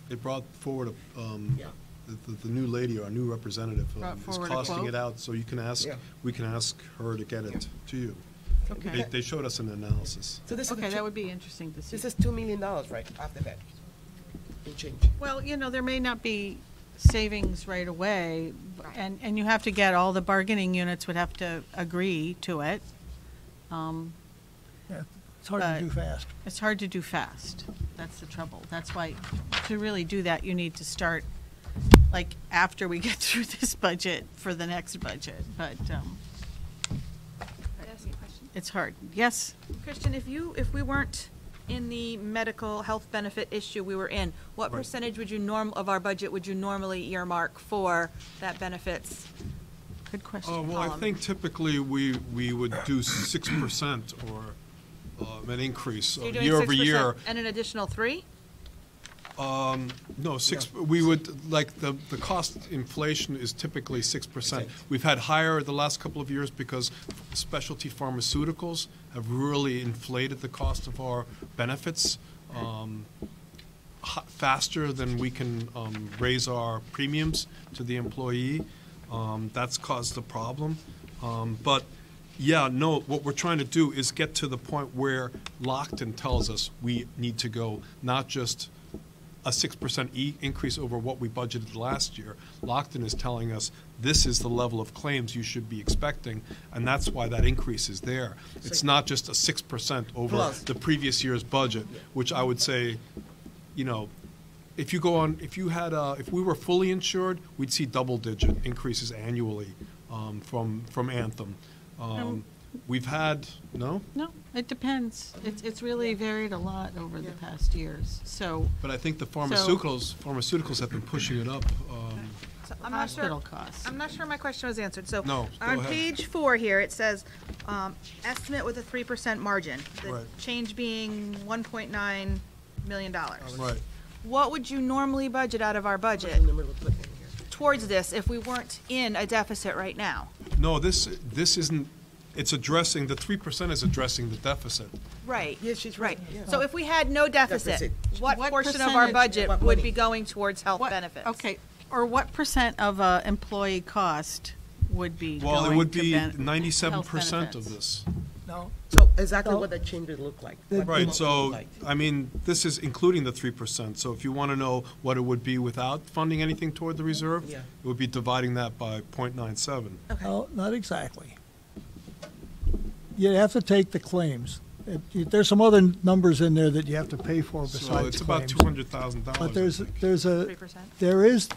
They brought forward Yeah. the new lady, our new representative, Brought is forward a costing quote? it out, so you can ask, Yeah. we can ask her to get it to you. Okay. They showed us an analysis. So this is, Okay, that would be interesting to see. this is $2 million, right, after that? In change. Well, there may not be savings right away, and you have to get, all the bargaining units would have to agree to it. It's hard to do fast. It's hard to do fast. That's the trouble. That's why, to really do that, you need to start, like, after we get through this budget for the next budget, but, it's hard. Yes? Christian, if we weren't in the medical health benefit issue we were in, what Right. percentage of our budget would you normally earmark for that benefits? Good question. Well, I column. think typically we would do 6% or an increase So you're doing year over 6% year. and an additional 3? No, we would, like, the cost inflation is typically 6%. We've had higher the last couple of years because specialty pharmaceuticals have really inflated the cost of our benefits faster than we can raise our premiums to the employee. That's caused the problem. But, yeah, no, what we're trying to do is get to the point where Lockton tells us we need to go, not just a 6% increase over what we budgeted last year. Lockton is telling us this is the level of claims you should be expecting, and that's why that increase is there. It's not just a 6% over Plus. the previous year's budget, which I would say, if you go on, if we were fully insured, we'd see double-digit increases annually from Anthem. We've had, no? No, it depends. It's really varied a lot over the past years, so. But I think the pharmaceuticals have been pushing it up. So I'm not sure. Hospital costs. I'm not sure my question was answered. So No, go on ahead. page 4 here, it says, estimate with a 3% margin. The Right. change being $1.9 million. Right. What would you normally budget out of our budget towards this if we weren't in a deficit right now? No, this isn't, it's addressing, the 3% is addressing the deficit. Right. Yes, she's right. Yeah. So if we had no deficit, Deficit. what What portion of our percentage- budget what would money? be going towards health What- benefits? Okay, or what percent of employee cost would be Well, it going would to be health 97% of benefits? this. No, So exactly So- what that change would look like. The- What Right, would it so, look like? I mean, this is including the 3%. So if you want to know what it would be without funding anything toward the reserve, Yeah. it would be dividing that by 0.97. no, not exactly. You have to take the claims. There's some other numbers in there that you have to pay for besides So it's about claims. $200,000. But there's a, 3%?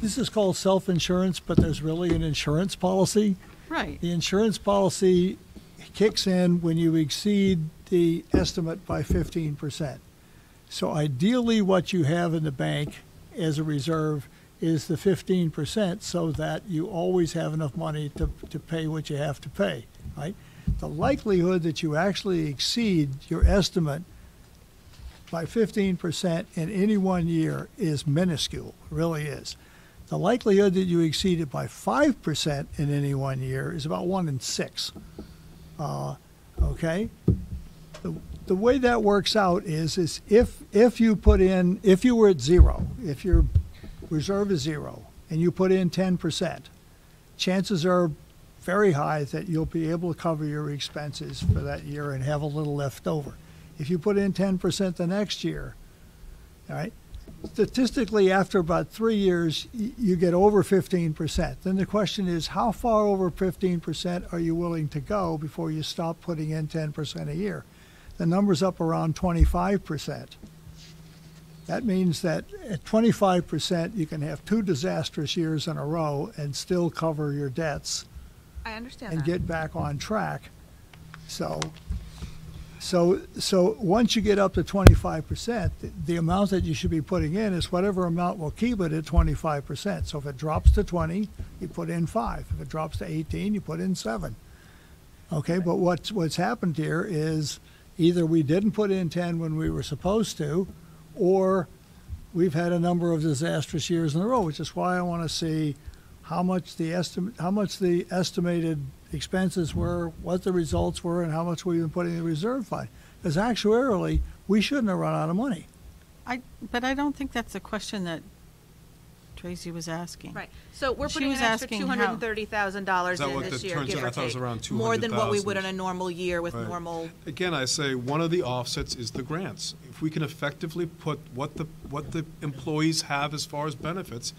this is called self-insurance, but there's really an insurance policy. Right, The insurance policy kicks in when you exceed the estimate by 15%. So ideally, what you have in the bank as a reserve is the 15% so that you always have enough money to pay what you have to pay, right? The likelihood that you actually exceed your estimate by 15% in any one year is minuscule, really is. The likelihood that you exceed it by 5% in any one year is about 1 in 6. Okay? The way that works out is if you were at zero, if your reserve is zero, and you put in 10%, chances are very high that you'll be able to cover your expenses for that year and have a little left over. If you put in 10% the next year, all right, statistically, after about 3 years, you get over 15%. Then the question is, how far over 15% are you willing to go before you stop putting in 10% a year? the number's up around 25%. That means that at 25%, you can have 2 disastrous years in a row and still cover your debts I understand and that. get back on track. So once you get up to 25%, the amount that you should be putting in is whatever amount will keep it at 25%. So if it drops to 20, you put in 5. If it drops to 18, you put in 7. Okay, but what's happened here is either we didn't put in 10 when we were supposed to, or we've had a number of disastrous years in a row, which is why I want to see how much the estimated expenses were, what the results were, and how much we've been putting in the reserve fund. Because actuarially, we shouldn't have run out of money. But I don't think that's the question that Tracy was asking. Right, so we're She putting an was extra asking how- $230,000 Is that in what this the year, turns give out? or I thought it was take. around More than what we 200,000. would in a normal year with Right. normal. Again, I say one of the offsets is the grants. If we can effectively put what the employees have as far as benefits,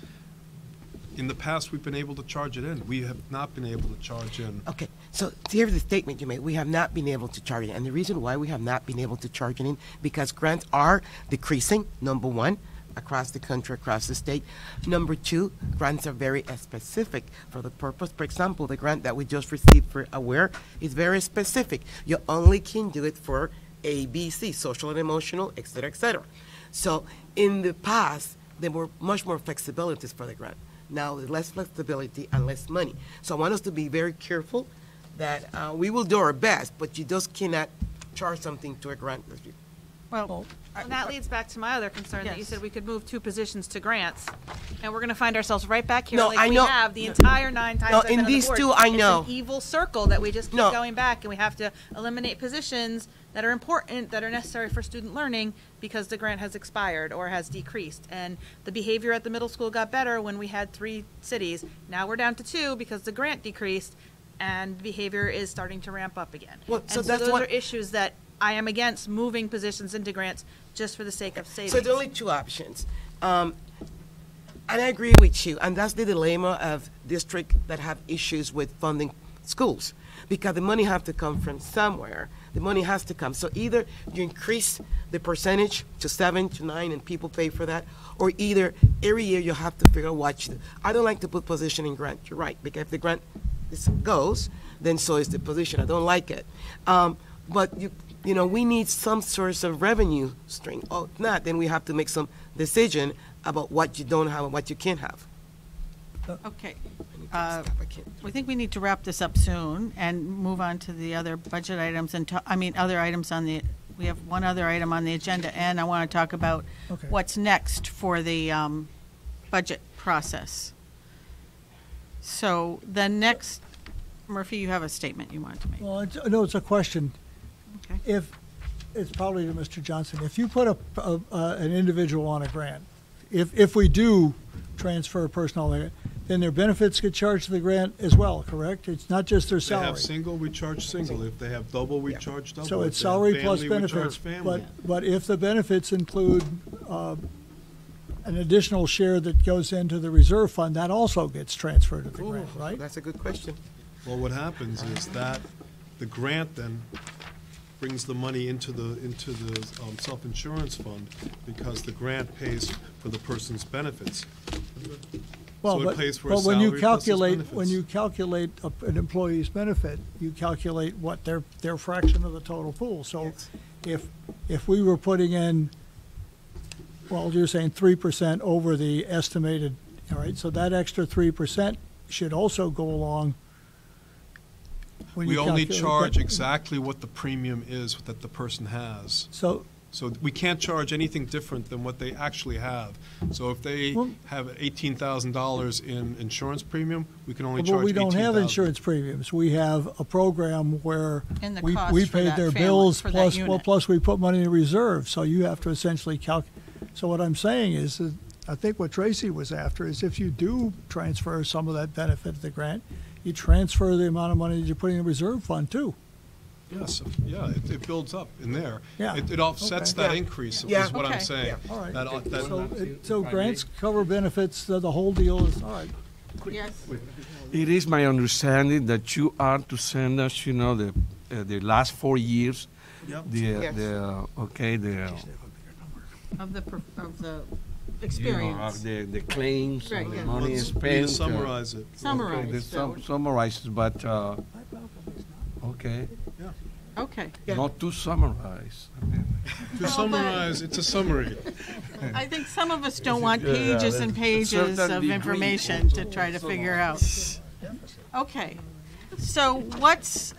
in the past, we've been able to charge it in. We have not been able to charge in. Okay, so here's the statement you made. We have not been able to charge it. And the reason why we have not been able to charge it in, because grants are decreasing, number one, across the country, across the state. Number two, grants are very specific for the purpose. For example, the grant that we just received for AWARE is very specific. You only can do it for A, B, C, social and emotional, et cetera, et cetera. So in the past, there were much more flexibilities for the grant. Now there's less flexibility and less money. So I want us to be very careful that we will do our best, but you just cannot charge something to a grant. Well, And that leads back to my other concern, that you Yes. said we could move 2 positions to grants, and we're gonna find ourselves right back here No, like I we know. have the entire 9 times No, I've been in on the these board. two, I know. It's an evil circle that we just keep No. going back, and we have to eliminate positions that are important, that are necessary for student learning, because the grant has expired or has decreased. And the behavior at the middle school got better when we had 3 cities. Now we're down to 2 because the grant decreased, and behavior is starting to ramp up again. Well, so And so that's those what- are issues that I am against moving positions into grants just for the sake of savings. So there are only 2 options. And I agree with you, and that's the dilemma of districts that have issues with funding schools, because the money have to come from somewhere. The money has to come. So either you increase the percentage to 7 to 9 and people pay for that, or either every year you have to figure out what you do. I don't like to put position in grant, you're right, because if the grant goes, then so is the position. I don't like it. But you know, we need some source of revenue stream. Oh, if not, then we have to make some decision about what you don't have and what you can't have. okay. I can't. We think we need to wrap this up soon and move on to the other budget items and, other items on the, we have one other item on the agenda, and I want to talk about Okay. what's next for the budget process. So the next, Murphy, you have a statement you wanted to make. Well, it's a question. Okay. If, it's probably to Mr. Johnson, if you put an individual on a grant, if we do transfer personnel, then their benefits get charged to the grant as well, correct? It's not just their If they have salary. single, we charge single. If they have double, we charge double. So If it's they have salary plus family, we charge benefits. family. But if the benefits include an additional share that goes into the reserve fund, that also gets transferred to the Ooh, grant, right? That's a good question. Well, what happens is that the grant then brings the money into the self-insurance fund, because the grant pays for the person's benefits. Well, So it but- pays for but his when you salary plus his calculate, when benefits. you calculate an employee's benefit, you calculate what their fraction of the total pool. So if we were putting in, well, you're saying 3% over the estimated, all right, so that extra 3% should also go along when We you only calculate charge that. exactly what the premium is that the person has. So, So we can't charge anything different than what they actually have. So if they Well- have $18,000 in insurance premium, we can only but charge we don't have $18,000. insurance premiums. We have a program where And the we cost for paid that their family, bills, for that plus, well, unit. plus we put money in reserve, so you have to essentially so what I'm saying is, that I think what Tracy was after is if you do transfer some of that benefit to the grant, you transfer the amount of money that you're putting in the reserve fund too. Yes, yeah, it builds up in there. Yeah. It offsets Okay. that Yeah. increase, Yeah. is what I'm Okay. saying. All right. That- So grants cover benefits, the whole deal is, all right. Yes. It is my understanding that you are to send us, the last 4 years Of the you know, experience. the claims, Right, and the yeah. money Let's spent. summarize it. Summarize, There's so- summarizes, but, okay, Okay. not to summarize. I mean, To summarize, it's a summary. I think some of us don't want Yeah, pages and a pages certain of degree information to try to figure out. Okay, so let's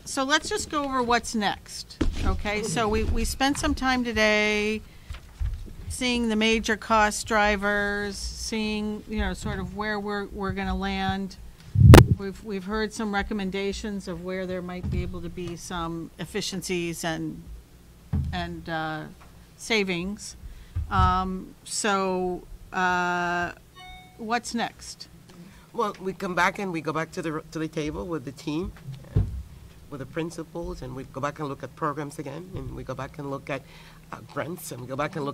just go over what's next, okay? So we spent some time today seeing the major cost drivers, seeing, sort of where we're gonna land. We've heard some recommendations of where there might be able to be some efficiencies and savings. What's next? Well, we come back and we go back to the table with the team, with the principals, and we go back and look at programs again, and we go back and look at grants, and we go back and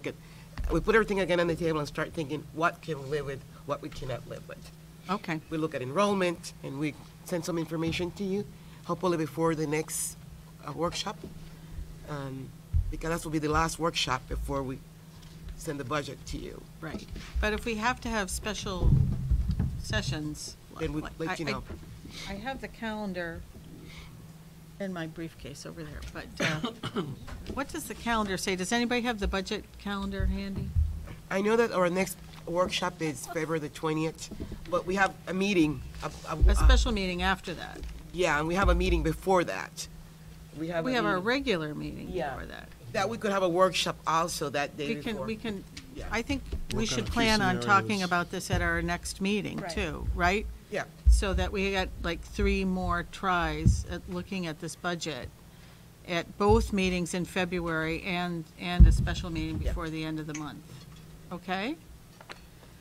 we put everything again on the table and start thinking, what can we live with, what we cannot live with. Okay. We look at enrollment, and we send some information to you, hopefully before the next workshop, because that will be the last workshop before we send the budget to you. Right, but if we have to have special sessions. Then we'll let you know. I have the calendar in my briefcase over there, but what does the calendar say? Does anybody have the budget calendar handy? I know that our next workshop is February the 20th, but we have a meeting. A special meeting after that. Yeah, and we have a meeting before that. We have our regular meeting before that. That we could have a workshop also that day before. Yeah. I think we Work should on key plan on talking scenarios. about this at our next meeting Right. too, right? Yeah. So that we got like 3 more tries at looking at this budget at both meetings in February and a special meeting before the end of the month. Okay?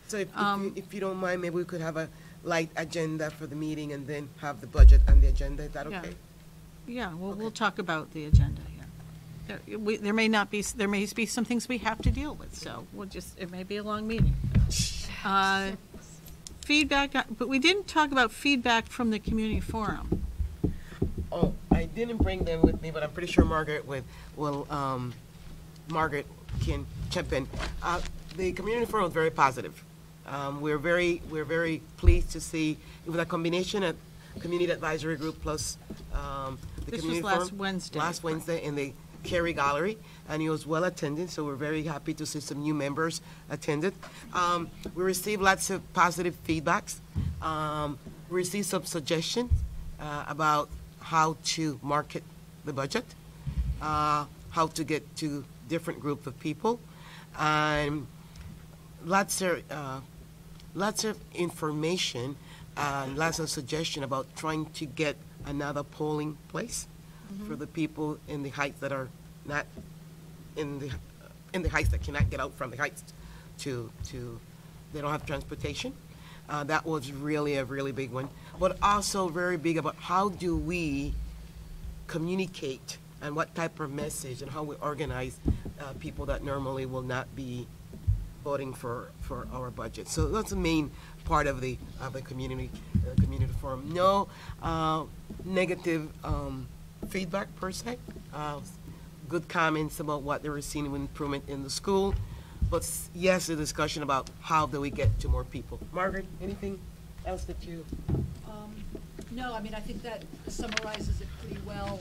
So if you don't mind, maybe we could have a light agenda for the meeting and then have the budget on the agenda. Is that Yeah. okay? Yeah, we'll talk about the agenda, yeah. There may be some things we have to deal with, so it may be a long meeting. Feedback, but we didn't talk about feedback from the community forum. Oh, I didn't bring them with me, but I'm pretty sure Margaret can jump in. The community forum was very positive. We're very pleased to see, it was a combination of community advisory group plus the This was community last forum. Wednesday. Last Wednesday in the Cary Gallery, and it was well attended, so we're very happy to see some new members attended. We received lots of positive feedbacks. We received some suggestions about how to market the budget, how to get to different group of people, and lots of information, lots of suggestion about trying to get another polling place for the people in the heights that are not in the heights that cannot get out from the heights to they don't have transportation. That was really a really big one, but also very big about how do we communicate and what type of message and how we organize people that normally will not be voting for our budget. So that's the main part of the community forum. No negative feedback per se. Good comments about what they were seeing with improvement in the school. But yes, a discussion about how do we get to more people. Margaret, anything else that you? No, I mean, I think that summarizes it pretty well.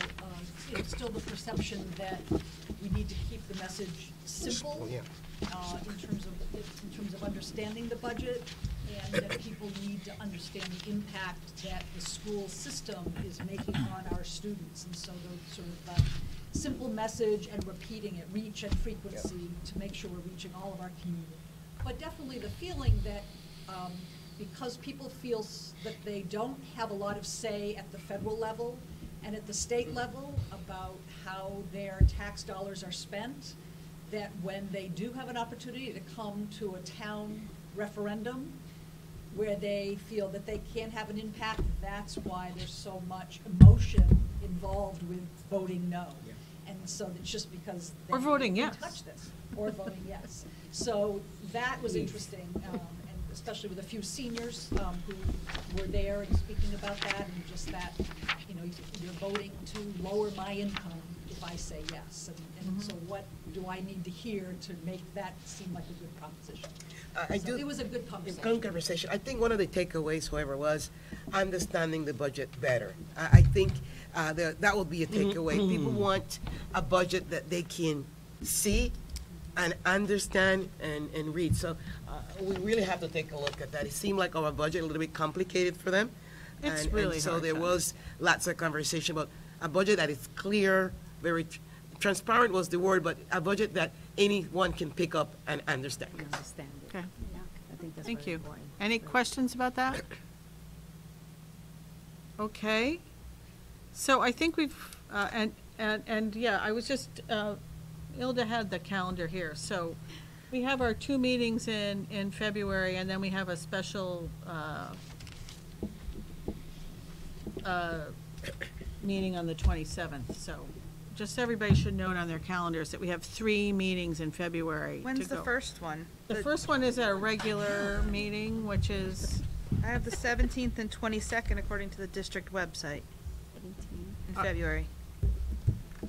It's still the perception that we need to keep the message simple Yeah. in terms of understanding the budget, and that people need to understand the impact that the school system is making on our students. And so the sort of simple message and repeating it, reach and frequency, to make sure we're reaching all of our community. But definitely the feeling that because people feel that they don't have a lot of say at the federal level and at the state level about how their tax dollars are spent, that when they do have an opportunity to come to a town referendum where they feel that they can have an impact, that's why there's so much emotion involved with voting no. Yeah. And so it's just because they Or voting can yes. touch this, or voting yes. So that was interesting, and especially with a few seniors who were there and speaking about that, and just that, you're voting to lower my income if I say yes. And so what do I need to hear to make that seem like a good proposition? So it was a good conversation. Good conversation. I think one of the takeaways, however, was understanding the budget better. I think that would be a takeaway. People want a budget that they can see and understand and read. So we really have to take a look at that. It seemed like our budget a little bit complicated for them. It's And really so hard there to was lots of conversation about a budget that is clear, very transparent was the word, but a budget that anyone can pick up and understand. Understand it. Okay. Yeah, I think that's Thank very you. important. Any questions about that? Okay. So I think we've, and yeah, I was just, Ilda had the calendar here. So we have our 2 meetings in February, and then we have a special meeting on the 27th. So just everybody should note on their calendars that we have 3 meetings in February to When's the go. first one? The first one is our regular meeting, which is, I have the 17th and 22nd according to the district website in February.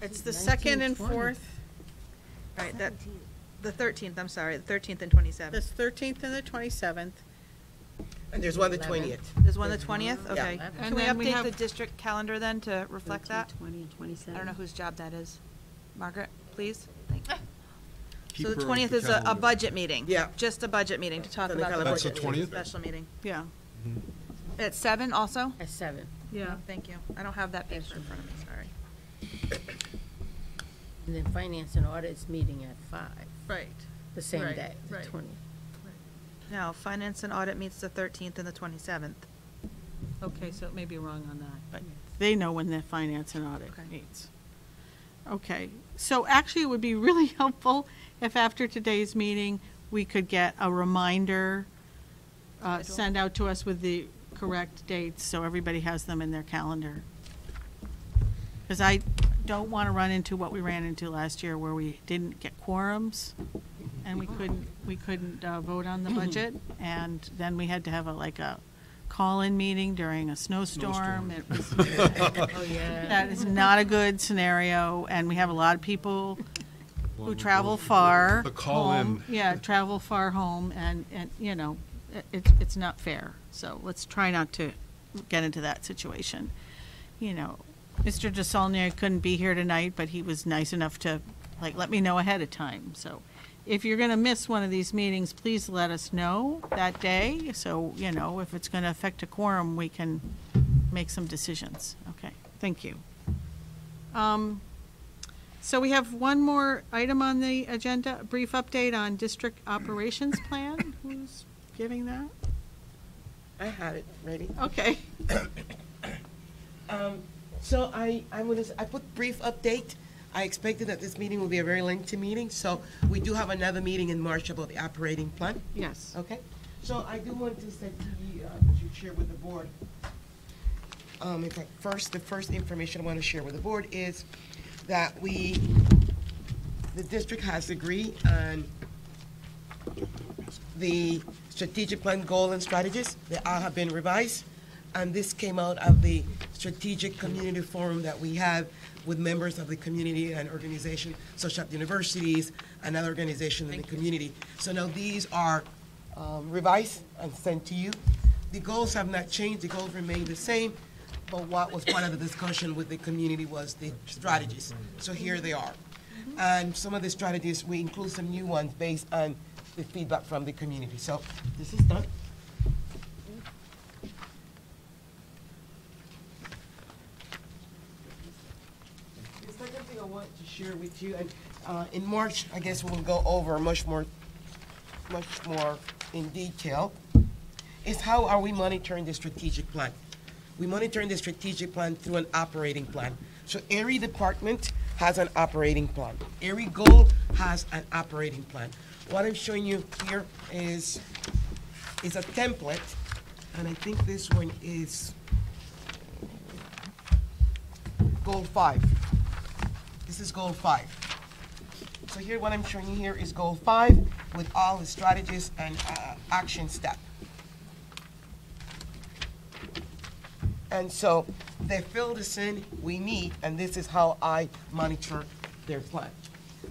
it's the 2nd and 19th, 4th. Right, that, the 13th, I'm sorry, the 13th and 27th. This 13th and the 27th. And there's one the 20th. There's one the 20th? Okay. And Can we then we update have- the district calendar then to reflect that? 20 and 27. I don't know whose job that is. Margaret, please? Thank you. Keep So her the on 20th the is a calendar. budget meeting? Yeah. Just a budget meeting to talk On the about the calendar. budget. That's the 20th? Special meeting. Yeah, At 7 also? At 7. yeah. Thank you. I don't have that paper in front of me, sorry. And then finance and audit's meeting at 5, Right. the same Right, day, the right. 20th. No, finance and audit meets the 13th and the 27th. Okay, so it may be wrong on that, but they know when the finance and audit Okay. meets. Okay, so actually it would be really helpful if after today's meeting, we could get a reminder sent out to us with the correct dates, so everybody has them in their calendar. Because I don't want to run into what we ran into last year where we didn't get quorums and we couldn't vote on the budget, and then we had to have a call-in meeting during a snowstorm. It was, Oh, yeah. that is not a good scenario, and we have a lot of people who travel far. The call-in. home. Yeah, travel far home, and it's not fair. So let's try not to get into that situation. Mr. DeSaulnier couldn't be here tonight, but he was nice enough to, let me know ahead of time. So if you're going to miss one of these meetings, please let us know that day. So, if it's going to affect a quorum, we can make some decisions. Okay, thank you. So we have one more item on the agenda, a brief update on district operations plan. Who's giving that? I had it ready. Okay. So I put brief update. I expected that this meeting will be a very lengthy meeting, so we do have another meeting in March about the operating plan. Yes. Okay? So I do want to say to share with the board, in fact, the first information I want to share with the board is that the district has agreed on the strategic plan goal and strategies. They all have been revised. And this came out of the strategic community forum that we have with members of the community and organizations, such as universities and other organizations in the community. So now these are revised and sent to you. The goals have not changed. The goals remain the same. But what was part of the discussion with the community was the strategies. So here they are. And some of the strategies, we include some new ones based on the feedback from the community. So this is done. The second thing I want to share with you, and in March, I guess we'll go over much more in detail, is how are we monitoring the strategic plan? We monitoring the strategic plan through an operating plan. So every department has an operating plan. Every goal has an operating plan. What I'm showing you here is a template, and I think this one is goal 5. This is goal 5. So here, what I'm showing you here is goal 5 with all the strategies and action step. And so they fill this in, we meet, and this is how I monitor their plan.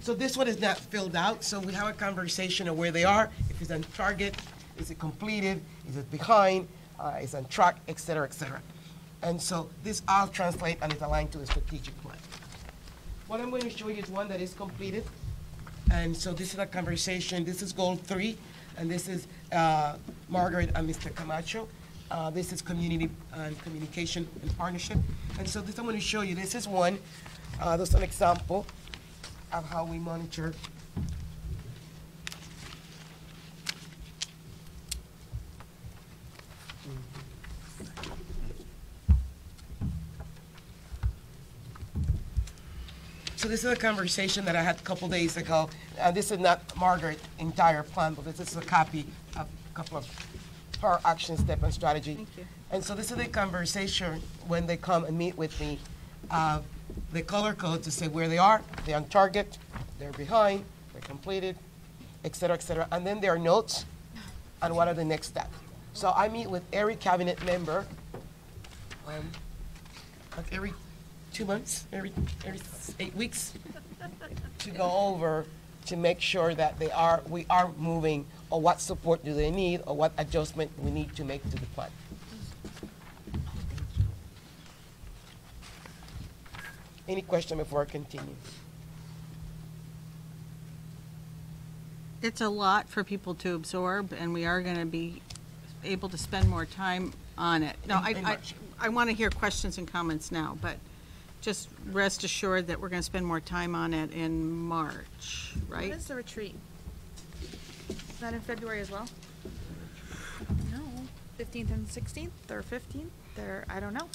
So this one is not filled out, so we have a conversation of where they are, if it's on target, is it completed, is it behind, is it on track, et cetera, et cetera. And so this all translate and is aligned to the strategic plan. What I'm going to show you is one that is completed. And so this is a conversation, this is goal 3, and this is Margaret and Mr. Camacho. This is community and communication and partnership. And so this I'm going to show you, this is one, this is an example of how we monitor. So this is a conversation that I had a couple days ago. This is not Margaret's entire plan, but this is a copy of a couple of her action step and strategy. Thank you. And so this is a conversation when they come and meet with me. They color code to say where they are, they're on target, they're behind, they're completed, et cetera, and then there are notes on what are the next steps. So I meet with every cabinet member, like every 2 months, every 8 weeks, to go over to make sure that we are moving, or what support do they need, or what adjustment we need to make to the plan. Any question before I continue? It's a lot for people to absorb, and we are going to be able to spend more time on it. No, I want to hear questions and comments now, but just rest assured that we're going to spend more time on it in March, right? When is the retreat? Is that in February as well? No. 15th and 16th or 15th? I don't know.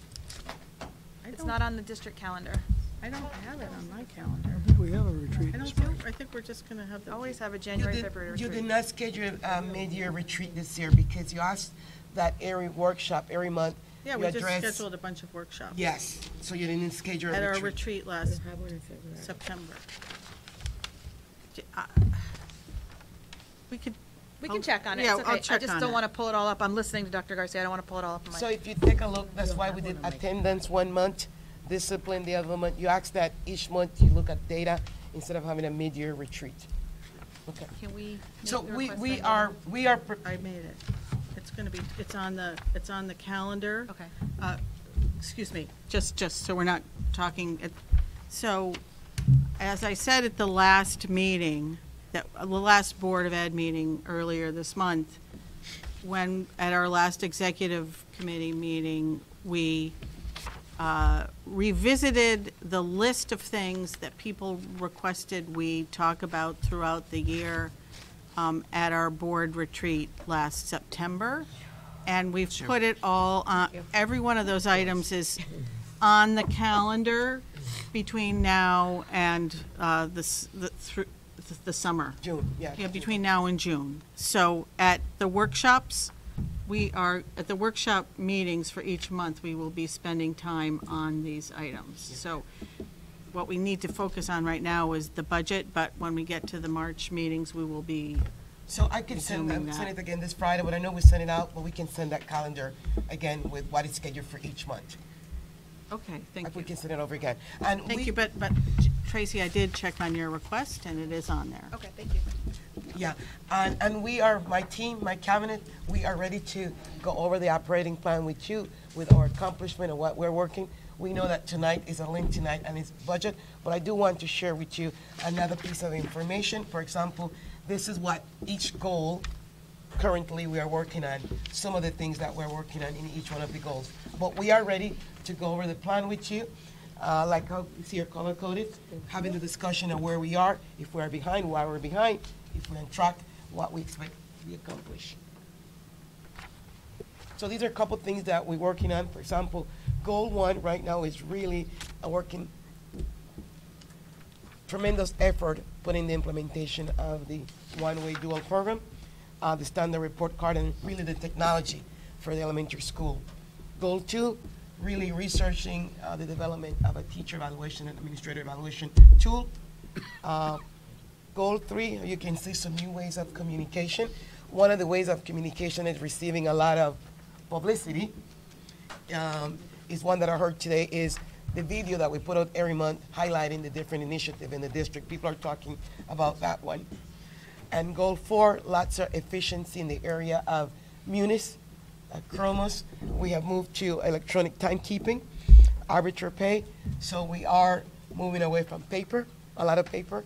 It's not on the district calendar. I don't have it on my calendar. I think we have a retreat I this don't March. think, I think we're just going to have the. Always have a January, February You retreat. did not schedule a mid-year retreat this year because you asked that every workshop, every month, Yeah, you we just address. scheduled a bunch of workshops. Yes, so you didn't schedule a At our retreat. retreat last September. We could. We can check on it. Yeah, It's okay. I'll check I just on don't it. want to pull it all up. I'm listening to Dr. Garcia. I don't want to pull it all up on my. So if you take a look, that's why we did attendance one month, discipline the other month. You ask that each month you look at data instead of having a mid-year retreat. Okay. Can we? So make the we request are, then? we are, I made it. It's going to be, it's on the calendar. Okay. Excuse me, just so we're not talking, so, as I said at the last meeting, the last Board of Ed meeting earlier this month, when, at our last executive committee meeting, we revisited the list of things that people requested we talk about throughout the year at our board retreat last September. And we've put it all on, every one of those items is on the calendar between now and the summer. June, yeah. Yeah, between now and June. So at the workshops, at the workshop meetings for each month, we will be spending time on these items. So what we need to focus on right now is the budget, but when we get to the March meetings, we will be. so I can send Assuming that. it again this Friday, but I know we sent it out, but we can send that calendar again with what is scheduled for each month. Okay, thank We you. can send it over again. And Thank you, but Tracy, I did check on your request, and it is on there. Okay, thank you. Yeah, and we are, my team, my cabinet, we are ready to go over the operating plan with you, with our accomplishment and what we're working. We know that tonight is a link tonight and it's budget, but I do want to share with you another piece of information. For example, this is what each goal currently we are working on, some of the things that we're working on in each one of the goals. But we are ready to go over the plan with you, like how you see your color coded, having the discussion of where we are, if we're behind, why we're behind, if we're on track, what we expect to be accomplished. So these are a couple things that we're working on. For example, goal 1 right now is really working tremendous effort putting the implementation of the one-way dual program, the standard report card, and really the technology for the elementary school. Goal 2, really researching the development of a teacher evaluation and administrator evaluation tool. Goal 3, you can see some new ways of communication. One of the ways of communication is receiving a lot of publicity. is one that I heard today, is the video that we put out every month highlighting the different initiative in the district. People are talking about that one. And goal 4, lots of efficiency in the area of Munis, Chromos. We have moved to electronic timekeeping, arbitrary pay. So we are moving away from paper, a lot of paper,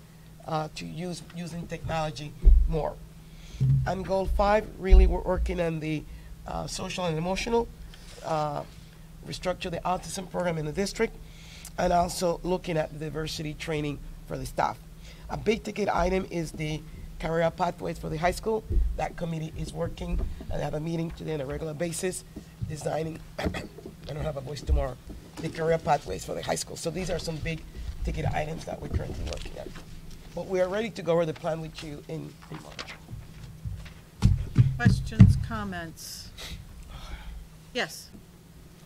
to using technology more. And goal 5, really we're working on the social and emotional, restructure the autism program in the district, and also looking at diversity training for the staff. A big ticket item is the career pathways for the high school. That committee is working, and I have a meeting today on a regular basis, designing, I don't have a voice tomorrow, the career pathways for the high school. So these are some big ticket items that we're currently working on. But we are ready to go over the plan with you in March. Questions, comments? Yes.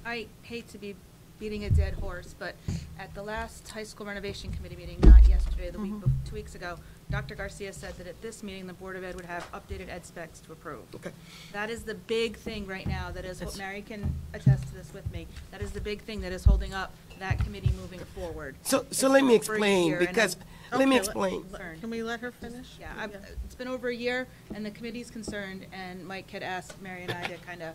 I hate to be beating a dead horse, but at the last high school renovation committee meeting, not yesterday, the week, 2 weeks ago, Dr. Garcia said that at this meeting, the Board of Ed would have updated ed specs to approve. Okay. That is the big thing right now, that is, what Mary can attest to this with me, that is the big thing that is holding up that committee moving forward. So It's let me over a explain, year, and because, I'm let me Okay, explain. concerned. Can we let her finish? Yeah, it's been over a year, and the committee's concerned, and Mike had asked Mary and I to kind of,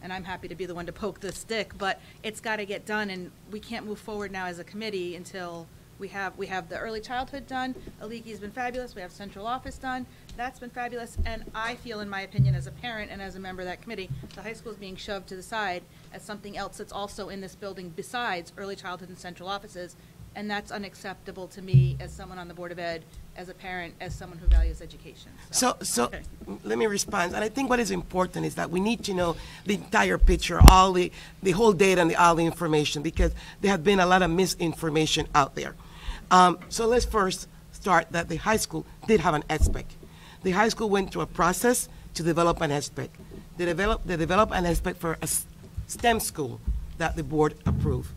and I'm happy to be the one to poke the stick, but it's got to get done, and we can't move forward now as a committee until we have the early childhood done. Aliki's been fabulous. We have central office done. That's been fabulous, and I feel, in my opinion, as a parent and as a member of that committee, the high school is being shoved to the side as something else that's also in this building besides early childhood and central offices, and that's unacceptable to me as someone on the Board of Ed, as a parent, as someone who values education. So Okay. let me respond. And I think what is important is that we need to know the entire picture, all the whole data and all the information, because there have been a lot of misinformation out there. So let's first start that the high school did have an SPEC. The high school went through a process to develop an SPEC. They developed an SPEC for a STEM school that the board approved.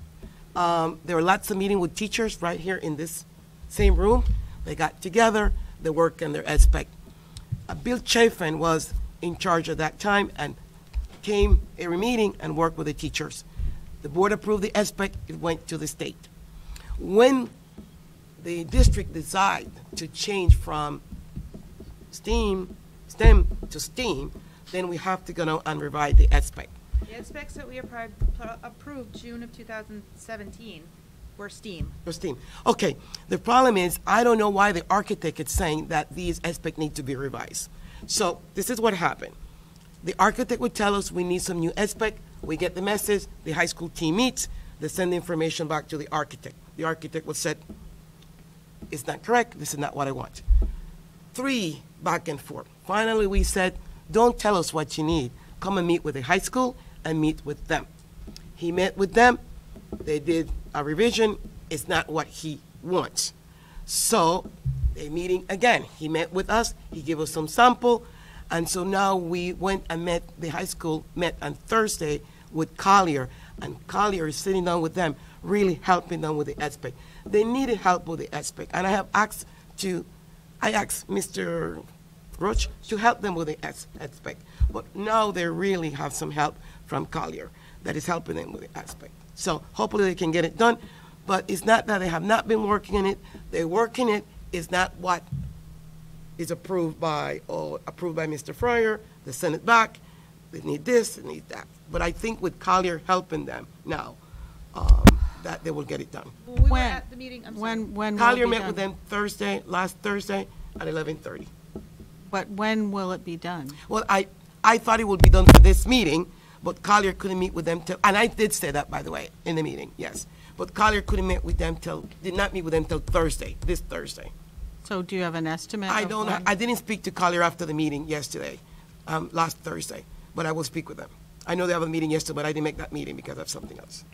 There were lots of meetings with teachers right here in this same room. They got together, they worked on their SPEC. Bill Chafin was in charge at that time and came every meeting and worked with the teachers. The board approved the SPEC, it went to the state. When the district decided to change from STEM to STEAM, then we have to go and revise the SPEC. The ed specs that we approved June of 2017 were STEAM. For STEAM. Okay, the problem is, I don't know why the architect is saying that these SPEC need to be revised. So this is what happened. The architect would tell us we need some new SPEC, we get the message, the high school team meets, they send the information back to the architect. The architect would say, it's not correct, this is not what I want. 3 back and forth. Finally, we said, don't tell us what you need. Come and meet with the high school and meet with them. He met with them, they did a revision, it's not what he wants. So, a meeting again, he met with us, he gave us some sample, and so now we went and met, the high school met on Thursday with Collier, and Collier is sitting down with them, really helping them with the SPEC. They needed help with the SPEC, and I asked Mr. Roach to help them with the SPEC. But now they really have some help from Collier that is helping them with the SPEC. So hopefully they can get it done, but it's not that they have not been working on it. They're working it. It's not what is approved by Mr. Fryer. They send it back. They need this, they need that. But I think with Collier helping them now, that they will get it done. When we were at the meeting, I'm sorry. When will it Collier be met done? with them last Thursday at 11:30. But when will it be done? Well, I thought it would be done for this meeting, but Collier couldn't meet with them till, and I did say that, by the way, in the meeting, yes. But Collier couldn't meet with them did not meet with them till Thursday, this Thursday. So do you have an estimate? I of don't know, when? I didn't speak to Collier after the meeting yesterday, last Thursday, but I will speak with them. I know they have a meeting yesterday, but I didn't make that meeting because of something else.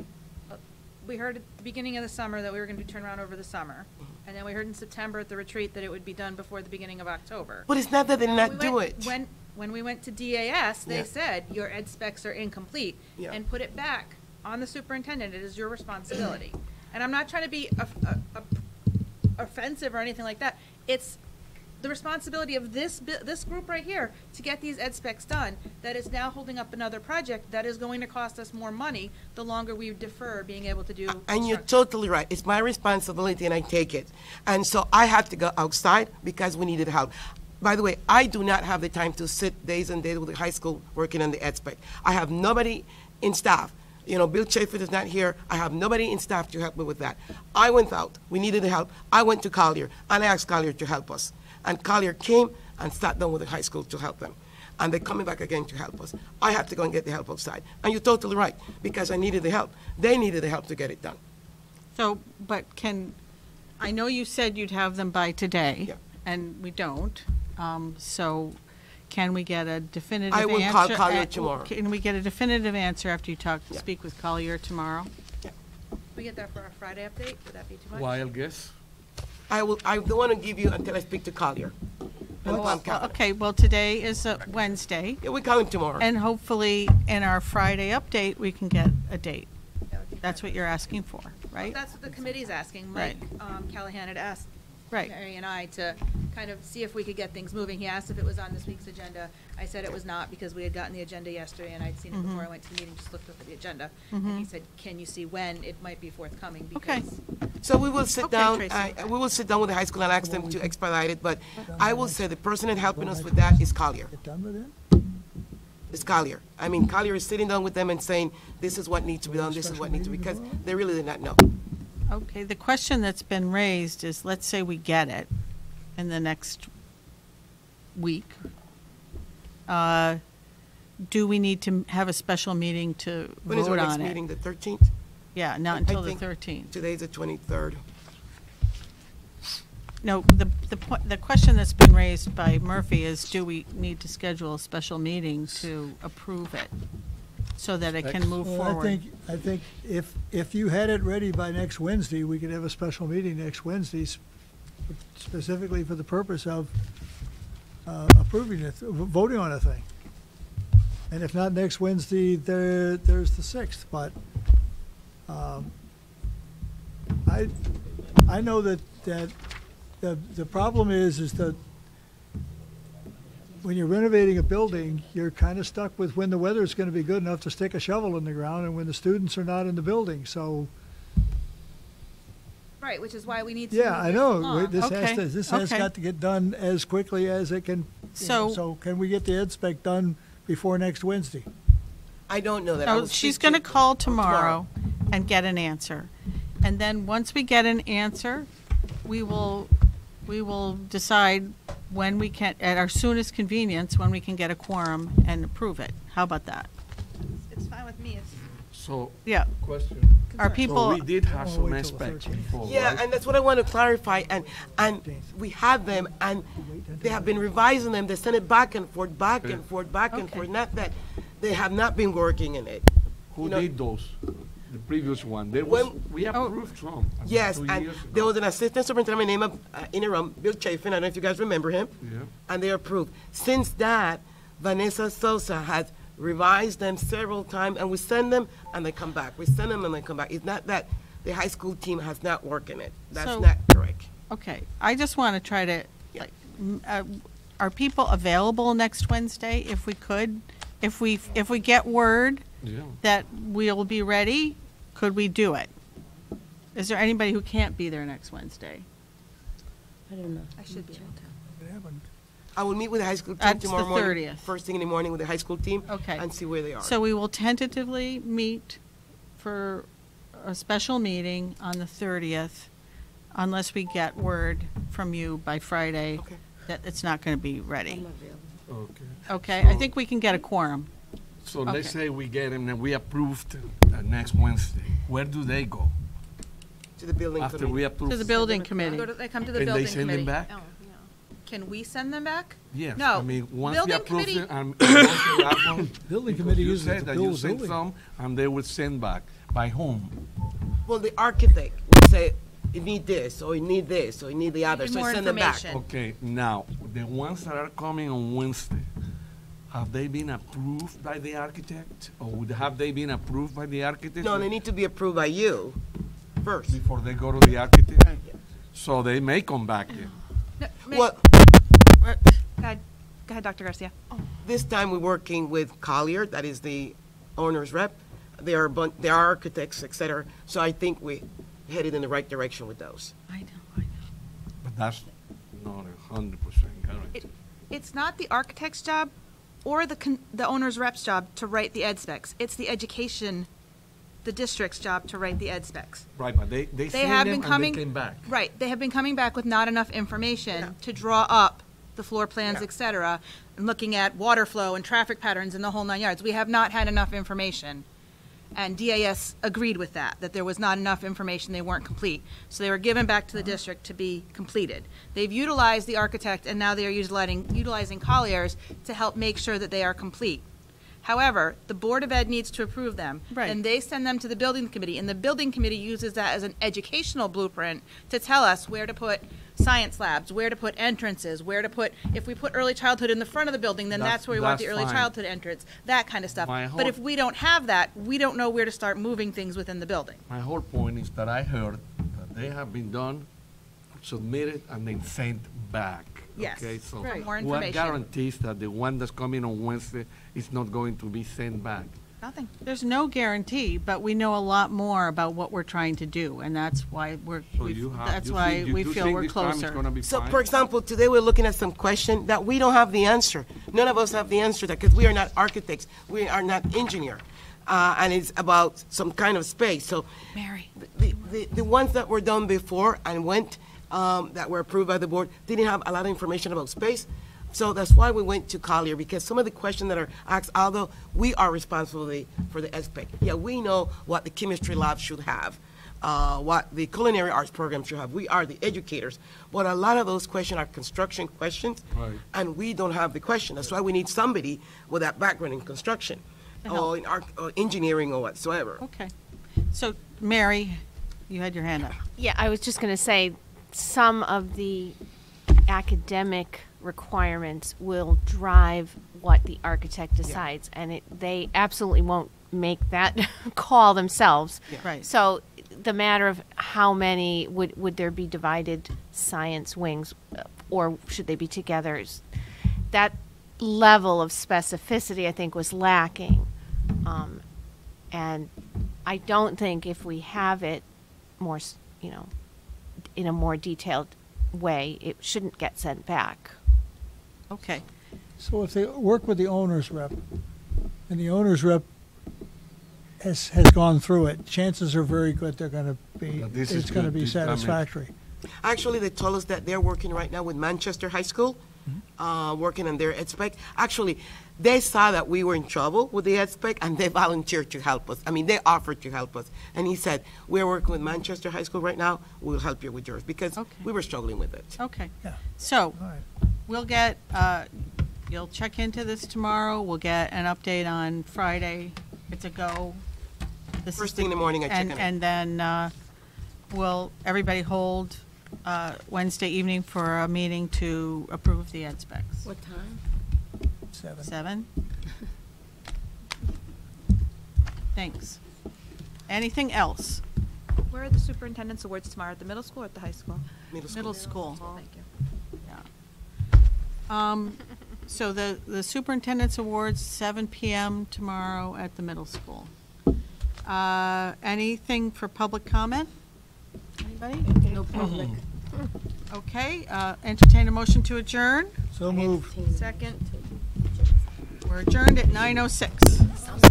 We heard at the beginning of the summer that we were going to be turned around over the summer. And then we heard in September at the retreat that it would be done before the beginning of October. But it's not that they did not When do we it. went- When we went to DAS, they Yeah. said, your ed specs are incomplete. Yeah. And put it back on the superintendent. It is your responsibility. And I'm not trying to be offensive or anything like that. It's the responsibility of this group right here to get these ed specs done, that is now holding up another project that is going to cost us more money the longer we defer being able to do. And you're construction. totally right. It's my responsibility, and I take it. And so I have to go outside because we needed help. By the way, I do not have the time to sit days and days with the high school working on the ed spec. I have nobody in staff. You know, Bill Chaffin is not here. I have nobody in staff to help me with that. I went out. We needed the help. I went to Collier, and I asked Collier to help us. And Collier came and sat down with the high school to help them. And they're coming back again to help us. I have to go and get the help outside. And you're totally right, because I needed the help. They needed the help to get it done. So, but I know you said you'd have them by today. Yeah. And we don't. So can we get a definitive answer? I will call Collier tomorrow. Can we get a definitive answer after you speak with Collier tomorrow? Can we get that for our Friday update? Would that be too much? Wild guess? I don't want to give you until I speak to Collier. Okay, well, today is Wednesday. Yeah, we call him tomorrow. And hopefully in our Friday update, we can get a date. That would be That's what you're asking for, right? That's what the committee's asking. Mike Callahan had asked Right. Mary and I to kind of see if we could get things moving. He asked if it was on this week's agenda. I said it was not because we had gotten the agenda yesterday and I'd seen it before I went to the meeting, just looked up at the agenda. And he said, can you see when it might be forthcoming? Okay. Because So we will sit Okay, down, Tracy. we will sit down with the high school and ask them to expedite it, but I will say the person that's helping us with that is Collier. Get done with it? It's Collier. I mean, Collier is sitting down with them and saying, this is what needs to be done, this is what needs to be, because they really did not know. Okay, the question that's been raised is, let's say we get it in the next week. Do we need to have a special meeting to When is our vote next on it? meeting, the 13th? Yeah, not I until the think 13th. Today's the 23rd. No, the question that's been raised by Murphy is, do we need to schedule a special meeting to approve it so that it can move Well, forward? I think if you had it ready by next Wednesday, we could have a special meeting next Wednesday specifically for the purpose of approving it, voting on a thing. And if not next Wednesday, there's the 6th, but I know that the problem is that when you're renovating a building, you're kind of stuck with when the weather's going to be good enough to stick a shovel in the ground and when the students are not in the building. So, right, which is why we need to yeah, move I this know. along. This has got to get done as quickly as it can. So can we get the ed spec done before next Wednesday? I don't know that. I No, will she's speak going to to- call tomorrow and get an answer. And then once we get an answer, we will decide when we can, at our soonest convenience, when we can get a quorum and approve it. How about that? It's fine with me. It's So, Yeah. question. Are So people, we did have Oh, some wait till the aspects 13th. before, Yeah, right? and that's what I want to clarify, and we have them, and they have been revising them, they send it back and forth, back and forth, back and Okay. forth, not that, they have not been working in it. Who you know- did those? The previous one. There was, When- we approved some. I think, Yes, 2 and years ago. there was an assistant superintendent named interim, Bill Chafin, I don't know if you guys remember him, Yeah. and they approved. Since that, Vanessa Sosa has revised them several times, and we send them, and they come back. We send them, and they come back. It's not that the high school team has not worked in it. That's So- not correct. okay, I just want to try to, are people available next Wednesday if we could? If we get word Yeah. that we'll be ready, could we do it? Is there anybody who can't be there next Wednesday? I don't know. I should be able to. It happened. I will meet with the high school team That's the tomorrow morning. 30th. First thing in the morning with the high school team. Okay. And see where they are. So we will tentatively meet for a special meeting on the 30th, unless we get word from you by Friday Okay. that it's not going to be ready. Okay. Okay, I So- think we can get a quorum. So let's Okay. say we get them and we approved next Wednesday. Where do they go? To the building After committee. we approve? To the building committee. They come to the And they building send them committee. back? Oh, yeah. Can we send them back? Yes. No. I mean, once we Building approve committee- it, and once they are done, Building because committee you uses said the that you building. send some and they would send back. By whom? Well, the architect will say, you need this, or you need this, or you need the other, need so more send them back. information. Okay, now, the ones that are coming on Wednesday, have they been approved by the architect? Or have they been approved by the architect? No, they need to be approved by you first. Before they go to the architect? So they may come back here. No, Well, Go ahead, Dr. Garcia. This time we're working with Collier, that is the owner's rep. They are architects, et cetera. So I think we headed in the right direction with those. I know. But that's not 100% guaranteed. It's not the architect's job or the owner's rep's job to write the ed specs. It's the district's job to write the ed specs. Right, but they seen have them been coming, and they came back. Right, they have been coming back with not enough information to draw up the floor plans, Yeah. et cetera, and looking at water flow and traffic patterns and the whole 9 yards. We have not had enough information. And DAS agreed with that there was not enough information, they weren't complete. So they were given back to the district to be completed. They've utilized the architect, and now they are utilizing Colliers to help make sure that they are complete. However, the Board of Ed needs to approve them. Right. And they send them to the building committee, and the building committee uses that as an educational blueprint to tell us where to put science labs, where to put entrances, where to put, if we put early childhood in the front of the building, then that's where we want the early fine. childhood entrance, that kind of stuff. My But whole- if we don't have that, we don't know where to start moving things within the building. My whole point is that I heard that they have been done, submitted, and then sent back. Yes, Okay, so for more what information. guarantees that the one that's coming on Wednesday is not going to be sent back? Nothing. There's no guarantee, but we know a lot more about what we're trying to do, and that's why So you have, that's you why think- you we do feel think we're this time it's closer. gonna be So, fine? for example, today we're looking at some question that we don't have the answer. None of us have the answer to that because we are not architects. We are not engineer. And it's about some kind of space. So Mary. the ones that were done before and went, that were approved by the board, didn't have a lot of information about space. So that's why we went to Collier, because some of the questions that are asked, although we are responsible for the SPEC, yeah, we know what the chemistry lab should have, what the culinary arts program should have. We are the educators. But a lot of those questions are construction questions, Right. and we don't have the question. That's why we need somebody with that background in construction or in or engineering or whatsoever. Okay. So, Mary, you had your hand up. Yeah, I was just going to say, some of the academic requirements will drive what the architect decides, and they absolutely won't make that call themselves. Yeah. Right. So the matter of how many, would there be divided science wings, or should they be together, that level of specificity, I think, was lacking. And I don't think if we have it more, in a more detailed way, it shouldn't get sent back. Okay. So if they work with the owner's rep, and the owner's rep has gone through it, chances are very good they're going to be, That this is it's going to good, be this damage. satisfactory. Actually, they told us that they're working right now with Manchester High School, working on their ed spec. Actually, they saw that we were in trouble with the ed spec, and they volunteered to help us. I mean, they offered to help us. And he said, we're working with Manchester High School right now, we'll help you with yours, because Okay. we were struggling with it. Okay. Yeah. So, All right. we'll get, you'll check into this tomorrow. We'll get an update on Friday. It's a go. This is First thing in the morning, I check and- on it. And then will everybody hold Wednesday evening for a meeting to approve the ed specs? What time? 7. 7? Thanks. Anything else? Where are the superintendent's awards tomorrow? At the middle school or at the high school? Middle school. Thank you. Yeah. So the superintendent's awards, 7 PM tomorrow at the middle school. Anything for public comment? Anybody? No public. Okay, entertain a motion to adjourn. So move. Second. We're adjourned at 9:06.